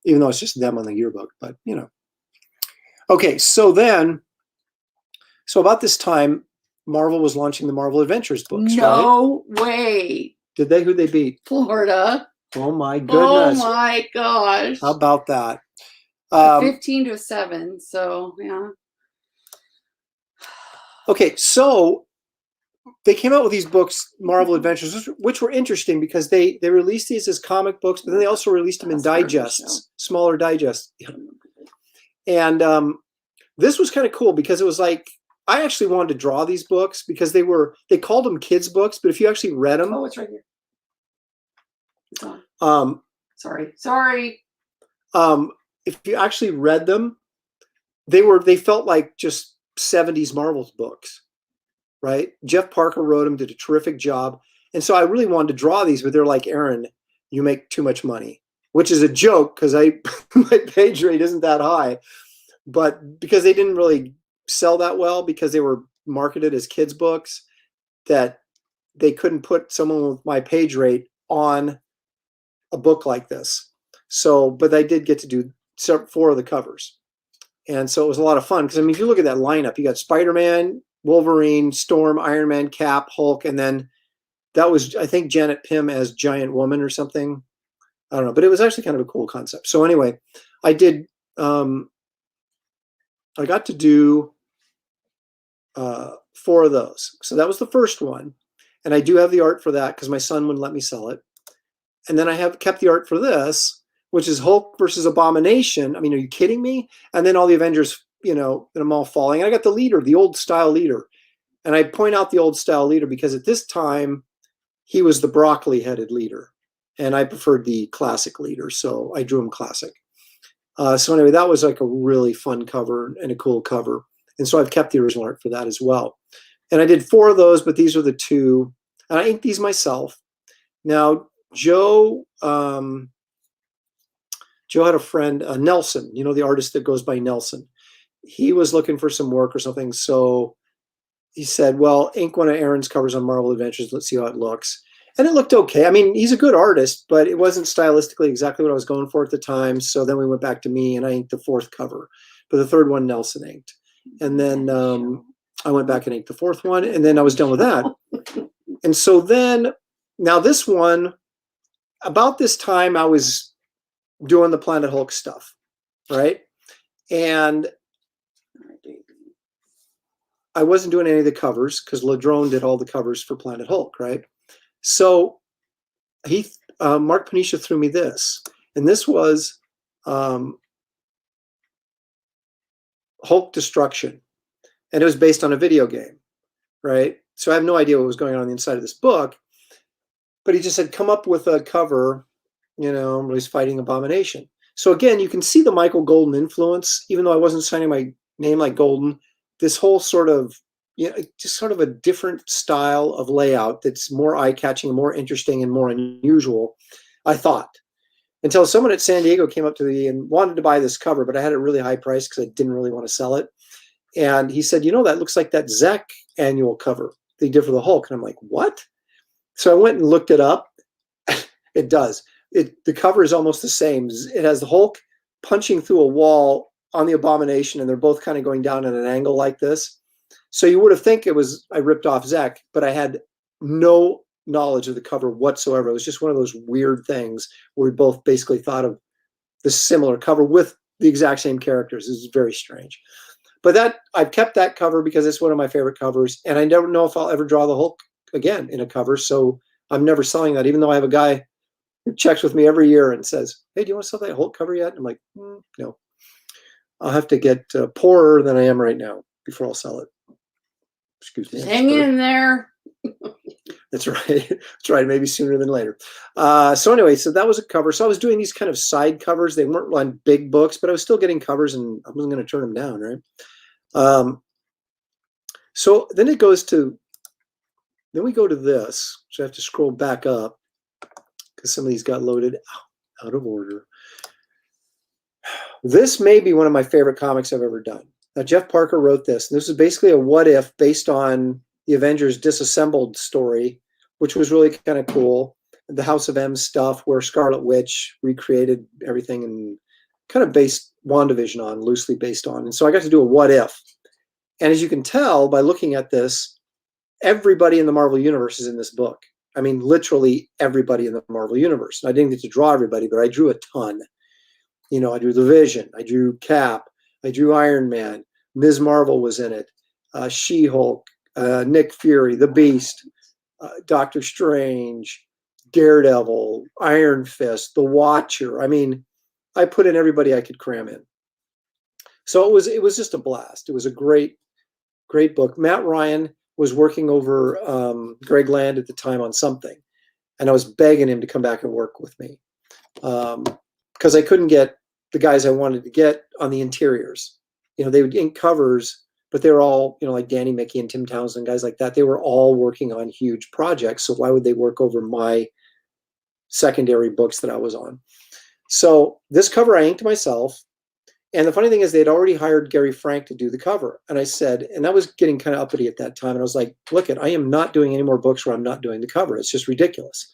Even though it's just them on the yearbook, but you know. Okay, so about this time, Marvel was launching the Marvel Adventures books,
No way.
Did they? Who'd they beat?
Florida.
Oh my goodness.
Oh my gosh.
How about that?
15-7, so yeah.
Okay, so they came out with these books, Marvel Adventures, which were interesting because they released these as comic books, but then they also released them in digests, smaller digests. And this was kind of cool because it was like, I actually wanted to draw these books because they called them kids' books, but if you actually read them.
Oh, it's right here. It's on. Sorry.
If you actually read them, they felt like just 70s Marvel books, right? Jeff Parker wrote them, did a terrific job. And so I really wanted to draw these, but they're like, Aaron, you make too much money, which is a joke because my page rate isn't that high. But because they didn't really sell that well because they were marketed as kids' books, that they couldn't put someone with my page rate on a book like this. So, but I did get to do 4 of the covers. And so it was a lot of fun because, I mean, if you look at that lineup, you got Spider-Man, Wolverine, Storm, Iron Man, Cap, Hulk, and then that was, I think, Janet Pym as Giant Woman or something. I don't know, but it was actually kind of a cool concept. So anyway, I did, I got to do 4 of those. So that was the first one. And I do have the art for that because my son wouldn't let me sell it. And then I have kept the art for this, which is Hulk versus Abomination. I mean, are you kidding me? And then all the Avengers, and them all falling. And I got the leader, the old style leader. And I point out the old style leader because at this time, he was the broccoli headed leader. And I preferred the classic leader. So I drew him classic. So anyway, that was like a really fun cover and a cool cover. And so I've kept the original art for that as well. And I did 4 of those, but these are the 2. And I inked these myself. Now, Joe had a friend, Nelson, the artist that goes by Nelson. He was looking for some work or something. So he said, well, ink one of Aaron's covers on Marvel Adventures. Let's see how it looks. And it looked okay. I mean, he's a good artist, but it wasn't stylistically exactly what I was going for at the time. So then we went back to me and I inked the 4th cover. But the 3rd one, Nelson inked. And then I went back and inked the 4th one. And then I was done with that. And so then, now this one, about this time, I was doing the Planet Hulk stuff, right? And I wasn't doing any of the covers because Ladrone did all the covers for Planet Hulk, right? So Mark Panisha threw me this, and this was Hulk Destruction, and it was based on a video game, right? So I have no idea what was going on the inside of this book, but he just said, come up with a cover, where he's fighting Abomination. So again, you can see the Michael Golden influence, even though I wasn't signing my name like Golden. This whole sort of, just sort of a different style of layout that's more eye-catching, more interesting, and more unusual, I thought. Until someone at San Diego came up to me and wanted to buy this cover, but I had it really high price because I didn't really want to sell it. And he said, that looks like that Zek annual cover they did for the Hulk. And I'm like, what? So I went and looked it up. It does. The cover is almost the same. It has the Hulk punching through a wall on the Abomination, and they're both kind of going down at an angle like this. So you would have think I ripped off Zek, but I had no knowledge of the cover whatsoever. It was just one of those weird things where we both basically thought of the similar cover with the exact same characters. It's very strange. But I've kept that cover because it's one of my favorite covers, and I don't know if I'll ever draw the Hulk again in a cover, so I'm never selling that, even though I have a guy who checks with me every year and says, hey, do you want to sell that Hulk cover yet? And I'm like, no. I'll have to get poorer than I am right now before I'll sell it. Excuse me.
Hang in there.
That's right. That's right. Maybe sooner than later. So anyway, so that was a cover. So I was doing these kind of side covers. They weren't on big books, but I was still getting covers, and I wasn't going to turn them down, right? So then we go to this. So I have to scroll back up because some of these got loaded out of order. This may be one of my favorite comics I've ever done. Now, Jeff Parker wrote this. And this is basically a what if based on the Avengers Disassembled story, which was really kind of cool. The House of M stuff where Scarlet Witch recreated everything and kind of based WandaVision on, loosely based on. And so I got to do a what if. And as you can tell by looking at this, everybody in the Marvel Universe is in this book. I mean, literally everybody in the Marvel Universe. And I didn't get to draw everybody, but I drew a ton. I drew the Vision, I drew Cap, I drew Iron Man, Ms. Marvel was in it, She-Hulk, Nick Fury, the Beast, Doctor Strange, Daredevil, Iron Fist, the Watcher. I mean, I put in everybody I could cram in. So it was just a blast. It was a great book. Matt Ryan was working over Greg Land at the time on something, and I was begging him to come back and work with me. Because I couldn't get the guys I wanted to get on the interiors. They would ink covers, but they were all, like Danny Mickey and Tim Townsend, guys like that. They were all working on huge projects. So why would they work over my secondary books that I was on? So this cover I inked myself. And the funny thing is they'd already hired Gary Frank to do the cover. And I said, and I was getting kind of uppity at that time. And I was like, look, I am not doing any more books where I'm not doing the cover. It's just ridiculous.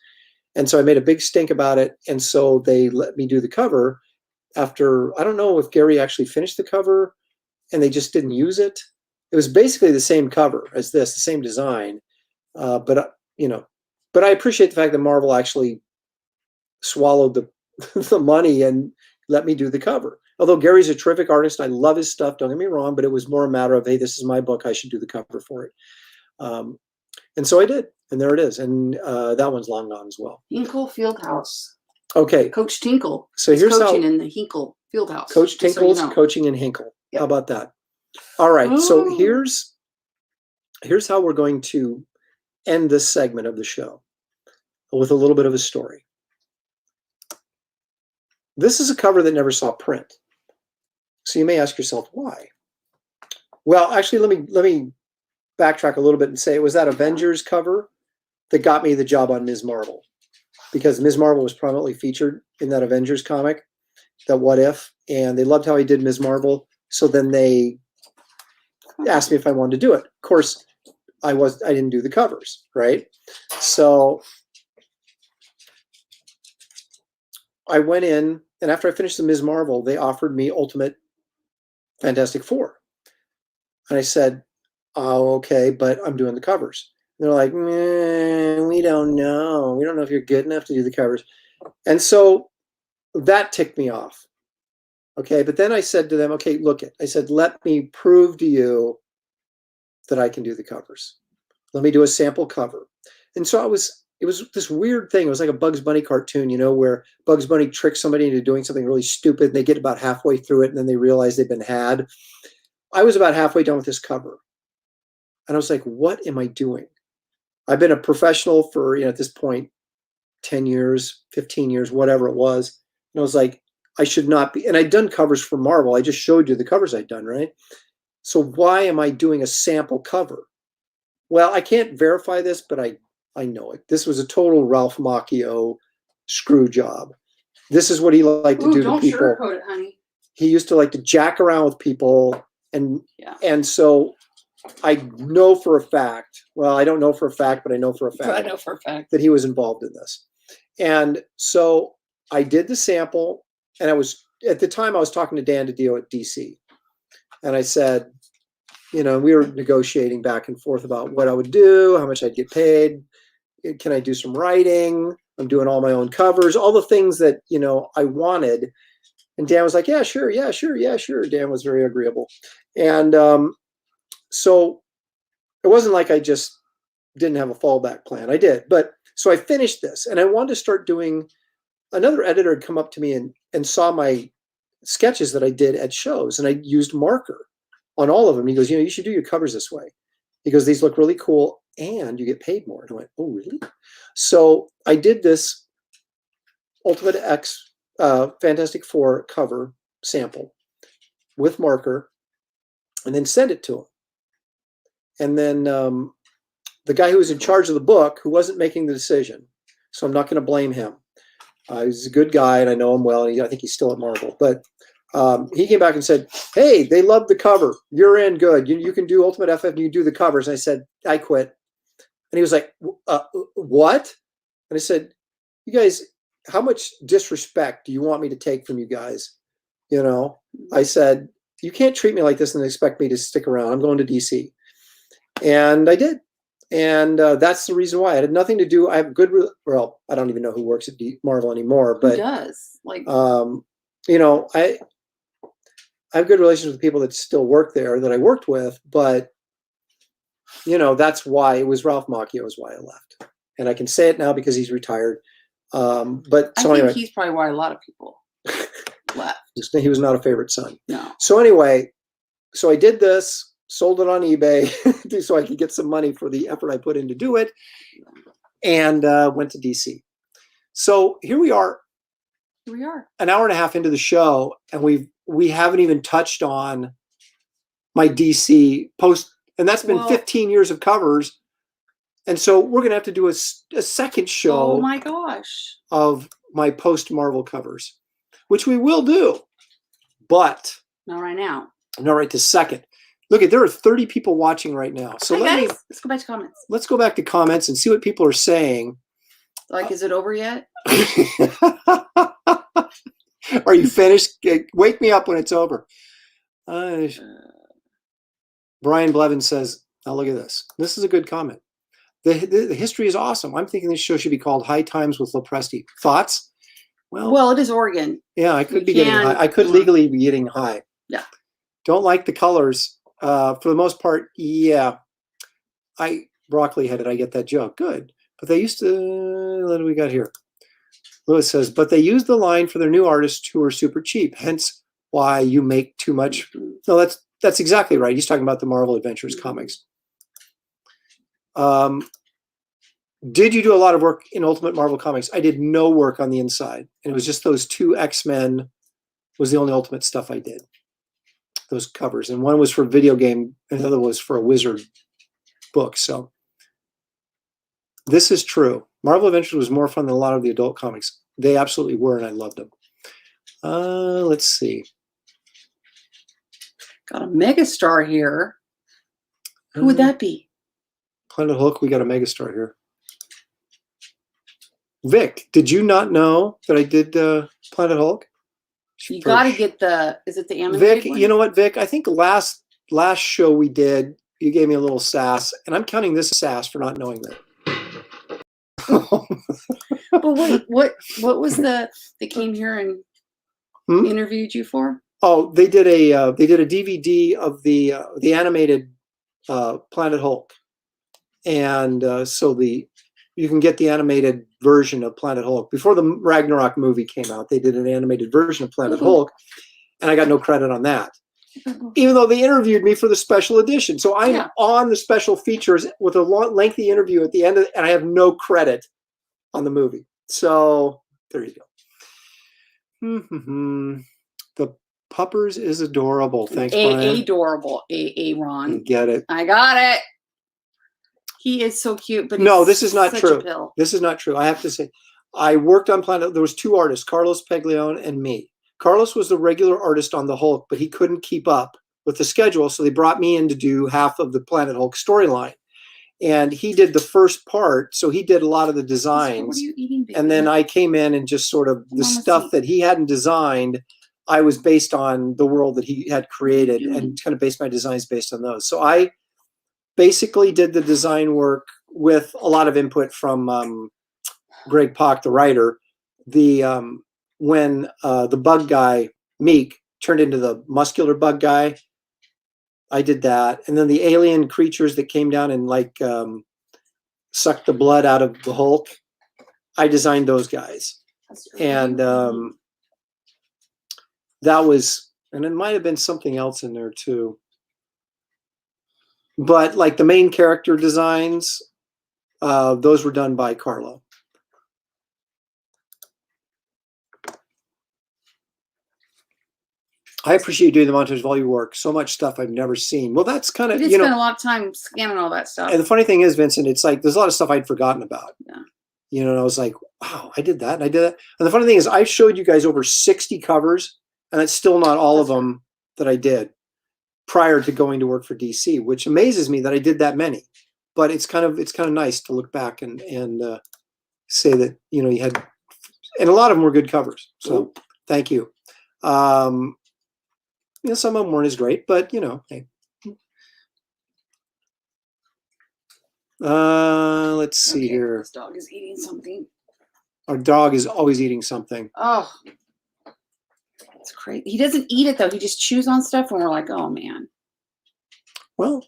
And so I made a big stink about it. And so they let me do the cover after, I don't know if Gary actually finished the cover and they just didn't use it. It was basically the same cover as this, the same design. But I appreciate the fact that Marvel actually swallowed the money and let me do the cover. Although Gary's a terrific artist, I love his stuff, don't get me wrong, but it was more a matter of, hey, this is my book, I should do the cover for it. And so I did. And there it is. And that one's long gone as well.
Hinkle Fieldhouse.
Okay.
Coach Tinkle.
So
is
here's how
coaching in the Hinkle Fieldhouse.
Coach
just so
Tinkle's
you know.
coaching in Hinkle.
Yep.
How about that? All right. So
Ooh.
here's how we're going to end this segment of the show with a little bit of a story. This is a cover that never saw print. So you may ask yourself, why? Well, actually, let me backtrack a little bit and say it was that Avengers cover that got me the job on Ms. Marvel, because Ms. Marvel was prominently featured in that Avengers comic, that What If, and they loved how I did Ms. Marvel. So then they asked me if I wanted to do it. Of course, I didn't do the covers, right? So I went in, and after I finished the Ms. Marvel, they offered me Ultimate Fantastic Four. And I said, oh, okay, but I'm doing the covers. And they're like, we don't know. We don't know if you're good enough to do the covers. And so that ticked me off. Okay, but then I said to them, okay, look it. I said, let me prove to you that I can do the covers. Let me do a sample cover. And so it was this weird thing. It was like a Bugs Bunny cartoon, you know, where Bugs Bunny tricks somebody into doing something really stupid. And they get about halfway through it, and then they realize they've been had. I was about halfway done with this cover. And I was like, what am I doing? I've been a professional for, at this point, 10 years, 15 years, whatever it was. And I was like, I should not be. And I'd done covers for Marvel. I just showed you the covers I'd done, right? So why am I doing a sample cover? Well, I can't verify this, but I know it. This was a total Ralph Macchio screw job. This is what he liked to do to people.
Don't sugarcoat it, honey.
He used to like to jack around with people. And so I know for a fact, well, I don't know for a fact, but I know for a fact.
I know for a fact
that he was involved in this. And so I did the sample, and at the time I was talking to Dan DiDio at DC. And I said, we were negotiating back and forth about what I would do, how much I'd get paid. Can I do some writing? I'm doing all my own covers, all the things that, I wanted. And Dan was like, yeah, sure. Dan was very agreeable. And so it wasn't like I just didn't have a fallback plan. I did. But so I finished this, and I wanted to start doing. Another editor had come up to me and saw my sketches that I did at shows, and I used marker on all of them. He goes, you should do your covers this way. He goes, these look really cool, and you get paid more. And I went, oh, really? So I did this Ultimate X Fantastic Four cover sample with marker, and then send it to him. And then the guy who was in charge of the book, who wasn't making the decision, so I'm not going to blame him. He's a good guy, and I know him well, and I think he's still at Marvel. But he came back and said, hey, they loved the cover. You're in good. You can do Ultimate FF, and you do the covers. And I said, I quit. And he was like, what? And I said, you guys, how much disrespect do you want me to take from you guys? I said, you can't treat me like this and expect me to stick around. I'm going to DC. And I did. And that's the reason why. It had nothing to do. I have good. Well, I don't even know who works at Marvel anymore, but
who does?
I have good relations with people that still work there that I worked with, but that's why it was Ralph Macchio is why I left, and I can say it now because he's retired. But so
I think
anyway,
he's probably why a lot of people left.
He was not a favorite son.
No.
So anyway, so I did this. Sold it on eBay so I could get some money for the effort I put in to do it, and went to DC. So here we are.
Here we are.
An hour and a half into the show, and we haven't even touched on my DC post, and that's been 15 years of covers. And so we're going to have to do a second show.
Oh my gosh.
Of my post Marvel covers, which we will do, but
not right now.
Not right this second. Look, there are 30 people watching right now. So
let's go back to comments.
Let's go back to comments and see what people are saying.
Like, is it over yet?
Are you finished? Wake me up when it's over. Brian Blevin says, now look at this. This is a good comment. The history is awesome. I'm thinking this show should be called High Times with Lopresti. Thoughts?
Well, it is Oregon.
Yeah, I could be getting high. I could legally be getting high.
Yeah.
Don't like the colors. For the most part, yeah. Broccoli Head, did I get that joke? Good. But they used to, what do we got here? Lewis says, but they use the line for their new artists who are super cheap, hence why you make too much. No, that's exactly right. He's talking about the Marvel Adventures comics. Did you do a lot of work in Ultimate Marvel Comics? I did no work on the inside. And it was just those 2 X-Men was the only Ultimate stuff I did. Those covers. And one was for video game, and the other was for a Wizard book. So this is true. Marvel Adventures was more fun than a lot of the adult comics. They absolutely were, and I loved them. Let's see.
Got a megastar here. Who would that be?
Planet Hulk, we got a megastar here. Vic, did you not know that I did Planet Hulk?
You got to get is it the animated
Vic,
one?
you know what, Vic? I think last show we did, you gave me a little sass, and I'm counting this sass for not knowing that.
But wait, what was that came here and interviewed you for?
Oh, they did a DVD of the animated Planet Hulk, and so you can get the animated version of Planet Hulk. Before the Ragnarok movie came out, they did an animated version of Planet Hulk, and I got no credit on that, even though they interviewed me for the special edition. So I'm on the special features with a lengthy interview at the end, and I have no credit on the movie. So there you go. The Puppers is adorable. Thanks, Brian.
Adorable. Ron.
You get it.
I got it. He is so cute, but
no, this is not true.
Pill.
This is not true. I have to say, I worked on Planet. There was 2 artists, Carlos Peglione and me. Carlos was the regular artist on the Hulk, but he couldn't keep up with the schedule, so they brought me in to do half of the Planet Hulk storyline. And he did the first part, so he did a lot of the designs.
What are you eating, baby?
And then I came in and just sort of the stuff that he hadn't designed, I was based on the world that he had created and kind of based my designs based on those. So I basically did the design work with a lot of input from Greg Pak, the writer. When the bug guy, Meek, turned into the muscular bug guy, I did that. And then the alien creatures that came down and sucked the blood out of the Hulk, I designed those guys. And that was, and it might have been something else in there too. But like the main character designs, those were done by Carlo. I appreciate you doing the montage of all your work. So much stuff I've never seen. Well, that's kind of,
you spent a lot of time scanning all that stuff.
And the funny thing is, Vincent, it's like there's a lot of stuff I'd forgotten about.
Yeah.
You know, and I was like, wow, I did that and I did that. And the funny thing is, I showed you guys over 60 covers, and it's still not all of them that I did prior to going to work for DC, which amazes me that I did that many. But it's kind of nice to look back and say that, you know, you had, and a lot of them were good covers. So thank you. You know, some of them weren't as great, but you know, hey. Let's see here.
This dog is eating something.
Our dog is always eating something.
Oh, it's crazy. He doesn't eat it though. He just chews on stuff, and we're like, oh man.
Well,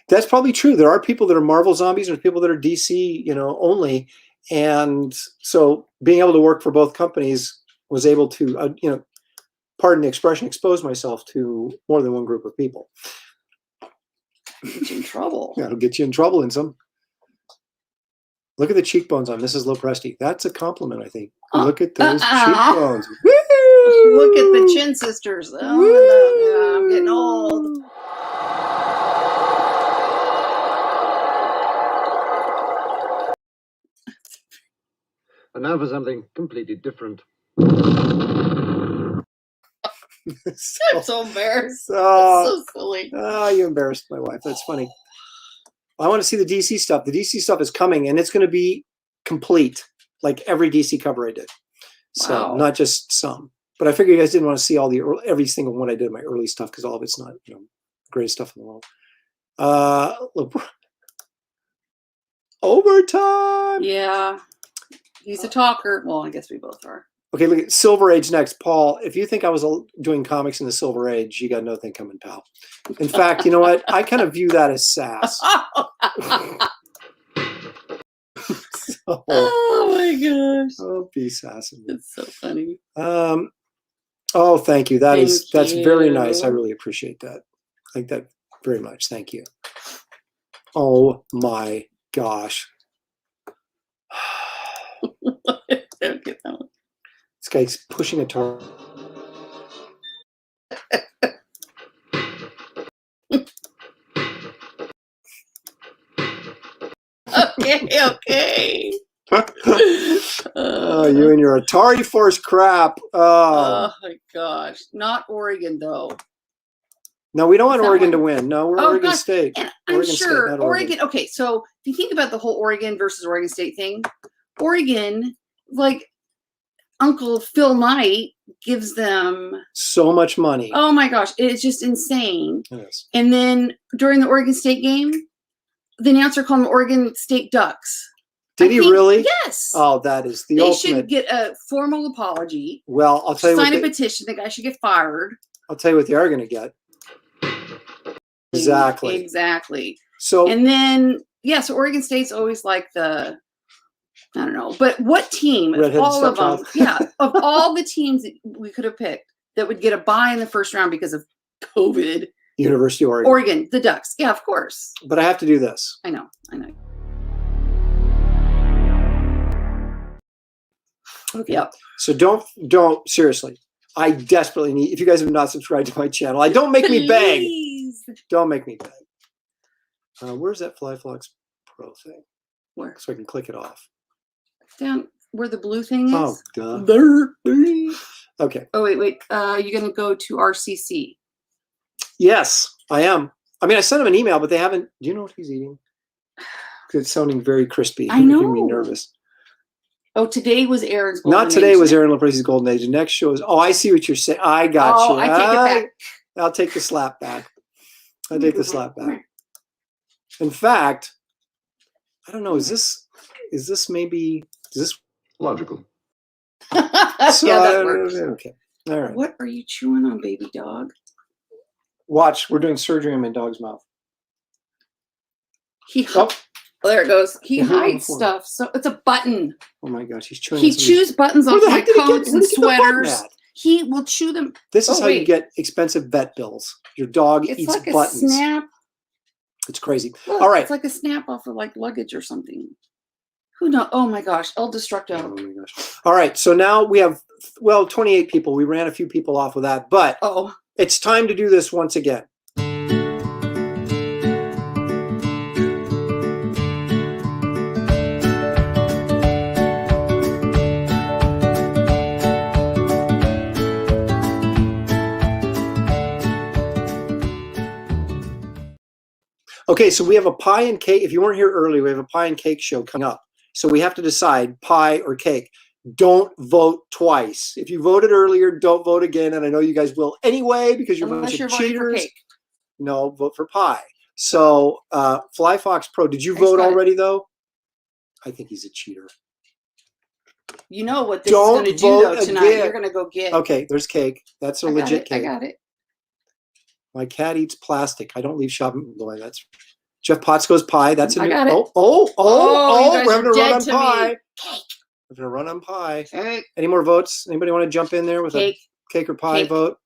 that's probably true. There are people that are Marvel zombies, and people that are DC, you know, only. And so, being able to work for both companies was able to, you know, pardon the expression, expose myself to more than one group of people.
Get you in trouble.
That'll get you in trouble in some. Look at the cheekbones on Mrs. Lopresti. That's a compliment, I think. Look at those cheekbones. Woo!
Look at the Chin Sisters. Oh, I'm getting old.
And now for something completely different.
I'm so embarrassed.
So,
That's so silly.
Oh, you embarrassed my wife. That's funny. I want to see the DC stuff. The DC stuff is coming, and it's going to be complete, like every DC cover I did. So
Wow.
not just some. But I figured you guys didn't want to see all the every single one I did, my early stuff, because all of it's not, you know, greatest stuff in the world. Overtime.
Yeah. He's a talker. Well, I guess we both are.
Okay, look at Silver Age next. Paul, if you think I was doing comics in the Silver Age, you got nothing coming, pal. In fact, you know what? I kind of view that as sass. Oh,
Oh my gosh.
don't be sassy.
It's so funny.
Oh, thank you. That's very nice. I
you.
really appreciate that. I like that very much. Thank you. Oh my gosh.
Don't get that one.
This guy's pushing a tar.
Okay.
Oh, you and your Atari Force crap. Oh.
Oh my gosh. Not Oregon though.
No, we don't want
Is that
Oregon to
one?
win. No, we're
Oh,
Oregon
gosh.
State.
And I'm
Oregon State,
sure
not
Oregon. Okay, so if you think about the whole Oregon versus Oregon State thing, Oregon, like Uncle Phil Knight gives them,
So much money.
oh my gosh, it's just insane.
Yes.
And then during the Oregon State game, the announcer called them Oregon State Ducks.
Did
I
he
think-
really?
Yes.
Oh, that is the
they
ultimate.
should get a formal apology.
Well, I'll tell you
Sign a
what.
petition. The guy should get fired.
I'll tell you what they are going to get. Exactly.
Exactly.
So
And then, yeah, so Oregon State's always like I don't know, but what team, of
Redheaded
all of them,
stepchild.
yeah, of all the teams that we could have picked that would get a bye in the first round because of COVID,
University of Oregon.
Oregon, the Ducks. Yeah, of course.
But I have to do this.
I know.
Okay.
Yep.
So don't seriously. I desperately need. If you guys have not subscribed to my channel, don't make me beg.
Please.
Don't make me beg. Where's that FlyFlux Pro thing?
Where?
So I can click it off.
Down where the blue thing is?
Oh, duh.
There.
Okay.
Oh, wait. You're going to go to RCC.
Yes, I am. I mean, I sent him an email, but they haven't. Do you know what he's eating? 'Cause it's sounding very crispy.
I
It's making me
know.
nervous.
Oh, today was Aaron's
Not
golden
today
age.
was Aaron LaPrace's golden age. The next show is. Oh, I see what you're saying. I got
Oh,
you.
I take it back.
I'll take the slap back. I'll take the slap back. In fact, I don't know. Is this maybe? Is this?
Logical.
So,
Yeah, that works.
Okay. All right.
What are you chewing on, baby dog?
Watch. We're doing surgery on my dog's mouth.
Oh,
Oh,
there it goes. He
Yeah, hold on
hides
for it.
stuff. So it's a button.
oh my gosh, he's chewing.
He
on somebody's-
chews buttons
Where
off
the
my
heck did he get-
coats
where
and
did he get the button
sweaters.
at?
He will chew them.
This is
Oh,
how you
wait.
get expensive vet bills. Your dog
It's
eats
like a
buttons.
snap.
It's crazy.
Look,
All right.
It's like a snap off of like luggage or something. Who knows? Oh my gosh. El
Oh
Destructo.
my gosh. All right. So now we have 28 people. We ran a few people off with that, but
Oh.
it's time to do this once again. Okay, so we have a pie and cake. If you weren't here earlier, we have a pie and cake show coming up. So we have to decide pie or cake. Don't vote twice. If you voted earlier, don't vote again. And I know you guys will anyway because you're a bunch
Unless you're
of
voting for
cheaters.
cake.
No, vote for pie. So FlyFox Pro, did you
I just
vote
got it.
already though? I think he's a cheater.
You know what this
Don't
is going to do
vote
though tonight.
again.
You're going to go get.
Okay, there's cake. That's a
I got
legit
it.
cake.
I got it.
My cat eats plastic. I don't leave shopping. Boy, that's Jeff Pottsco's pie. That's a
I
new.
got it.
Oh,
you guys
we're
are
having a run
dead
on
to me.
pie.
Cake.
We're gonna run on pie.
Cake.
Any more votes? Anybody want to jump in there with
Cake.
a cake or pie
Cake.
vote?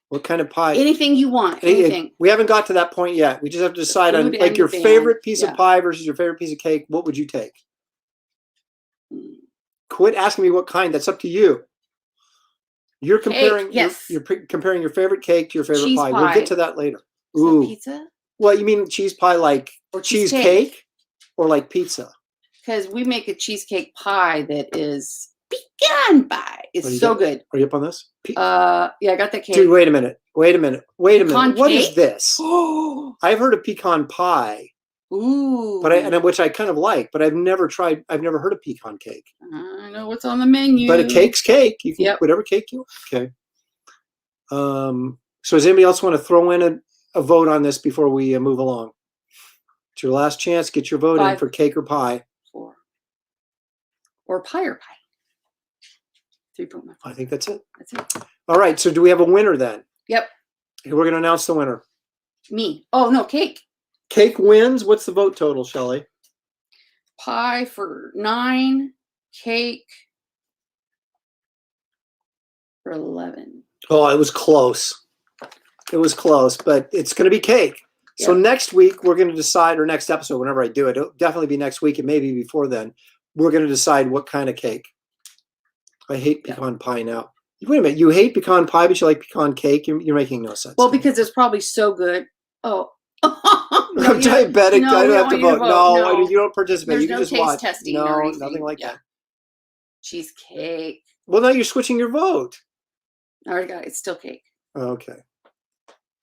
What kind of pie?
Anything you want.
Hey,
Anything.
we haven't got to that point yet. We just have to decide on
food
like
and
your
the band.
favorite piece
Yeah.
of pie versus your favorite piece of cake. What would you take?
Mm.
Quit asking me what kind. That's up to you. You're comparing.
yes.
You're comparing your favorite cake to your favorite
Cheese
pie. We'll
pie.
get to that later.
Is that
Ooh.
pizza
Well, you mean cheese pie like
or
cheesecake or like pizza?
Because we make a cheesecake pie that is pecan pie. It's
Oh, you
so
got-
good.
Are you up on this?
Yeah, I got that cake.
Dude, wait a minute.
Pecan
What is
cake?
this?
Oh,
I've heard of pecan pie,
ooh.
but which I kind of like, but I've never heard of pecan cake.
I know what's on the menu.
But a cake's cake. You can
Yep.
whatever cake you want. Okay. So does anybody else want to throw in a vote on this before we move along? It's your last chance. Get your vote in
5.
for cake or pie.
4. Or pie or pie. 3.1.
I think that's it.
That's it.
All right. So do we have a winner then?
Yep.
We're going to announce the winner.
Me. Oh no, cake.
Cake wins. What's the vote total, Shelley?
pie for 9, cake for 11.
Oh, it was close. It was close, but it's going to be cake. So
Yep.
next week we're going to decide, or next episode, whenever I do it, it'll definitely be next week and maybe before then. We're going to decide what kind of cake. I hate pecan pie now. Wait a minute, you hate pecan pie, but you like pecan cake? You're making no sense.
Well,
to me.
because it's probably so good. Oh. No,
I'm
you don't-
diabetic.
no,
I
we
don't have to
want you to
vote. No,
no.
you don't participate.
There's
You can
no
just
taste
watch.
testing
No,
or anything.
nothing like
Yeah.
that.
Cheesecake.
Well, now you're switching your vote.
I already got it. It's still cake.
Okay.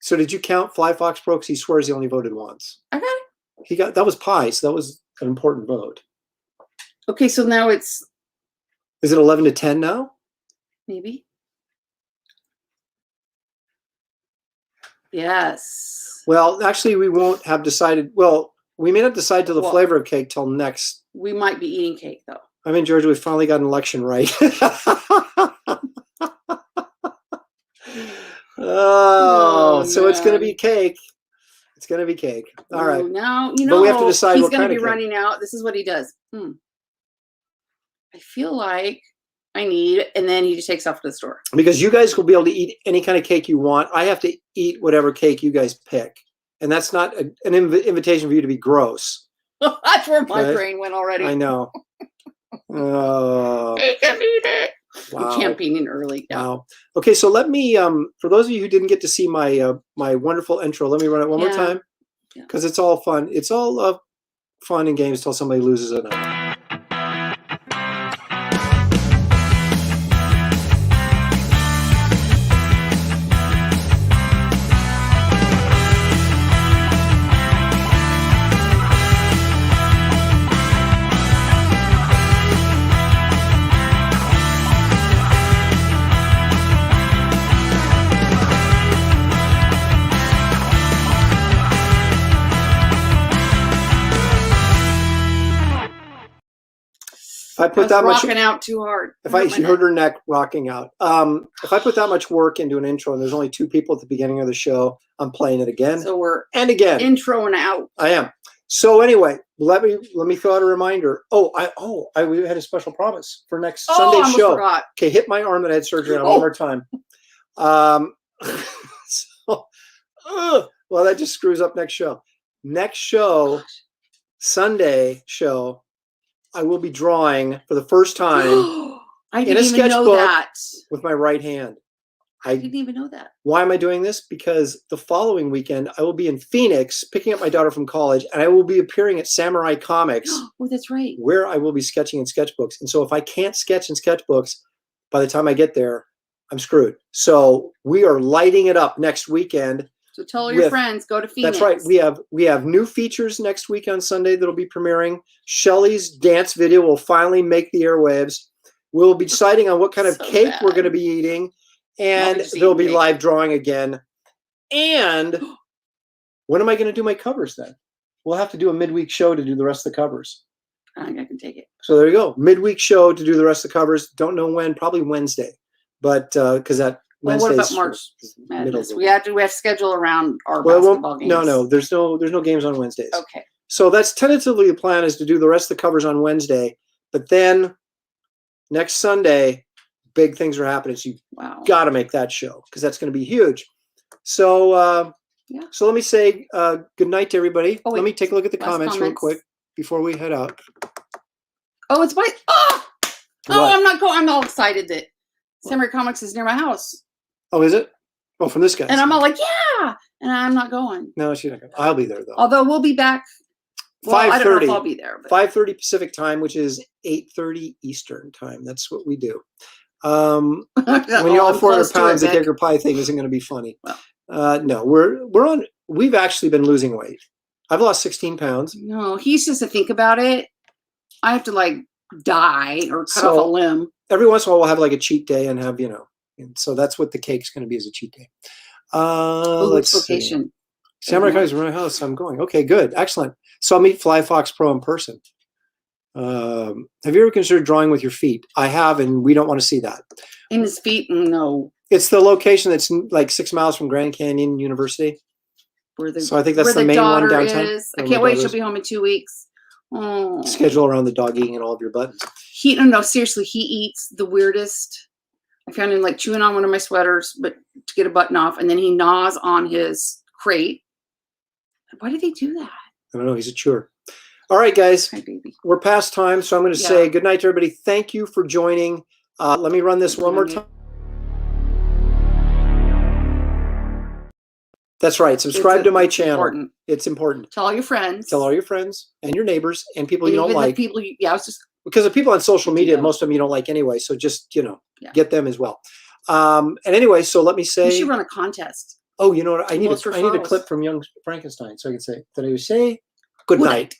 So did you count Fly Fox Pro? Because he swears he only voted once.
I got it.
He got that was pie, so that was an important vote.
Okay, so now it's
Is it 11-10 now?
maybe. Yes.
Well, actually, we won't have decided. Well, we may not decide till the
Well-
flavor of cake till next.
We might be eating cake though.
I mean, Georgia, we finally got an election right. Oh, so it's going to
man.
be cake. It's going to be cake. All right.
Ooh, now
But we have to decide
he's
what
going
kind
to
of
be
cake.
running out. This is what he does. I feel like I need, and then he just takes off to the store.
Because you guys will be able to eat any kind of cake you want. I have to eat whatever cake you guys pick. And that's not an invitation for you to be gross.
That's where my
Okay.
brain went already.
I know.
I can eat it.
Wow.
I'm camping early. Yeah.
Wow. Okay, so let me for those of you who didn't get to see my my wonderful intro, let me run it one more
Yeah.
time.
Yeah.
Because it's all fun. It's all fun and games till somebody loses it. If I put that much,
rocking out too hard.
if I
Hurt my
she heard
neck.
her neck rocking out. If I put that much work into an intro and there's only 2 people at the beginning of the show, I'm playing it again
So we're
and again.
introing out.
I am. So anyway, let me throw out a reminder. We had a special promise for next
I
Sunday's
almost
show.
forgot.
Okay, hit my arm that I had surgery on
Oh.
one more time. Well, that just screws up next show. Next show, Sunday show, I will be drawing for the first time
I
in a
didn't even know
sketchbook.
that.
with my right hand.
I didn't even know that.
Why am I doing this? Because the following weekend, I will be in Phoenix picking up my daughter from college, and I will be appearing at Samurai Comics,
Oh, that's right.
where I will be sketching in sketchbooks. And so if I can't sketch in sketchbooks by the time I get there, I'm screwed. So we are lighting it up next weekend.
So tell all your
With-
friends, go to Phoenix.
That's right. We have new features next week on Sunday that'll be premiering. Shelly's dance video will finally make the airwaves. We'll be deciding on what kind of
So
cake we're
bad.
going to be eating, and
just
there'll
eating
be
cake.
live drawing again. And when am I going to do my covers then? We'll have to do a midweek show to do the rest of the covers.
I think I can take it.
So there you go. Midweek show to do the rest of the covers. Don't know when. Probably Wednesday, but because that
Well,
Wednesday
what about March Madness? We have to schedule around our
Well, it
basketball
won't,
games.
no. There's no games on Wednesdays.
Okay.
So that's tentatively the plan, is to do the rest of the covers on Wednesday. But then next Sunday, big things are happening. So you
Wow.
got to make that show because that's going to be huge. So
Yeah.
so let me say good night to everybody.
Oh,
Let
wait.
me take a look at the
Last
comments real
comments.
quick before we head out.
Oh, it's my. Oh,
What?
I'm not going. I'm all excited that Samurai Comics is near my house,
Oh, is it? Oh, from this guy.
and I'm all like, yeah, and I'm not going.
No, she's not going. I'll be there though.
Although we'll be back. Well, I don't know if
5:30.
I'll be there. But
5:30 Pacific time, which is 8:30 Eastern time. That's what we do. When you're all 400 pounds, the cake or pie thing isn't going to be funny.
Well.
No, we've actually been losing weight. I've lost 16 pounds.
No, he's just to think about it. I have to like die or cut off
So-
a limb.
Every once in a while, we'll have like a cheat day and have, and so that's what the cake's going to be, as a cheat day.
Oh,
Let's
it's
see.
location.
Samurai Comics is my house. I'm going. Okay, good. Excellent. So I'll meet Fly Fox Pro in person. Have you ever considered drawing with your feet? I have, and we don't want to see that.
In his feet, no.
It's the location that's like 6 miles from Grand Canyon University.
Where the
So I think that's
where
the
the
main one
daughter
downtown.
is. I
Where
can't
my
wait.
daughter
She'll
is.
be home in 2 weeks. Oh.
schedule around the dog eating all of your buttons.
No, seriously, he eats the weirdest. I found him like chewing on one of my sweaters, but to get a button off, and then he gnaws on his crate. Why did he do that?
I don't know. He's a chewer. All right, guys,
My baby.
we're past time, so I'm going to say good night to everybody. Thank you for joining. Let me run this one more time. That's right. Subscribe to my channel.
Important.
It's important.
Tell all your friends.
Tell all your friends and your neighbors and people you don't
even the
like.
people I was just
Because the people on social media,
Yeah.
most of them you don't like anyway. So just,
Yeah.
get them as well. And anyway, so let me
we
say,
should run a contest.
oh, you know what? I need
Most
a
referrals.
clip from Young Frankenstein. So I can say, that I would say good
Good
night.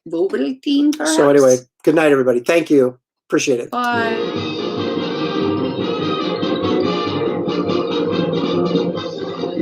Voting, perhaps?
So anyway, good night, everybody. Thank you. Appreciate it.
Bye.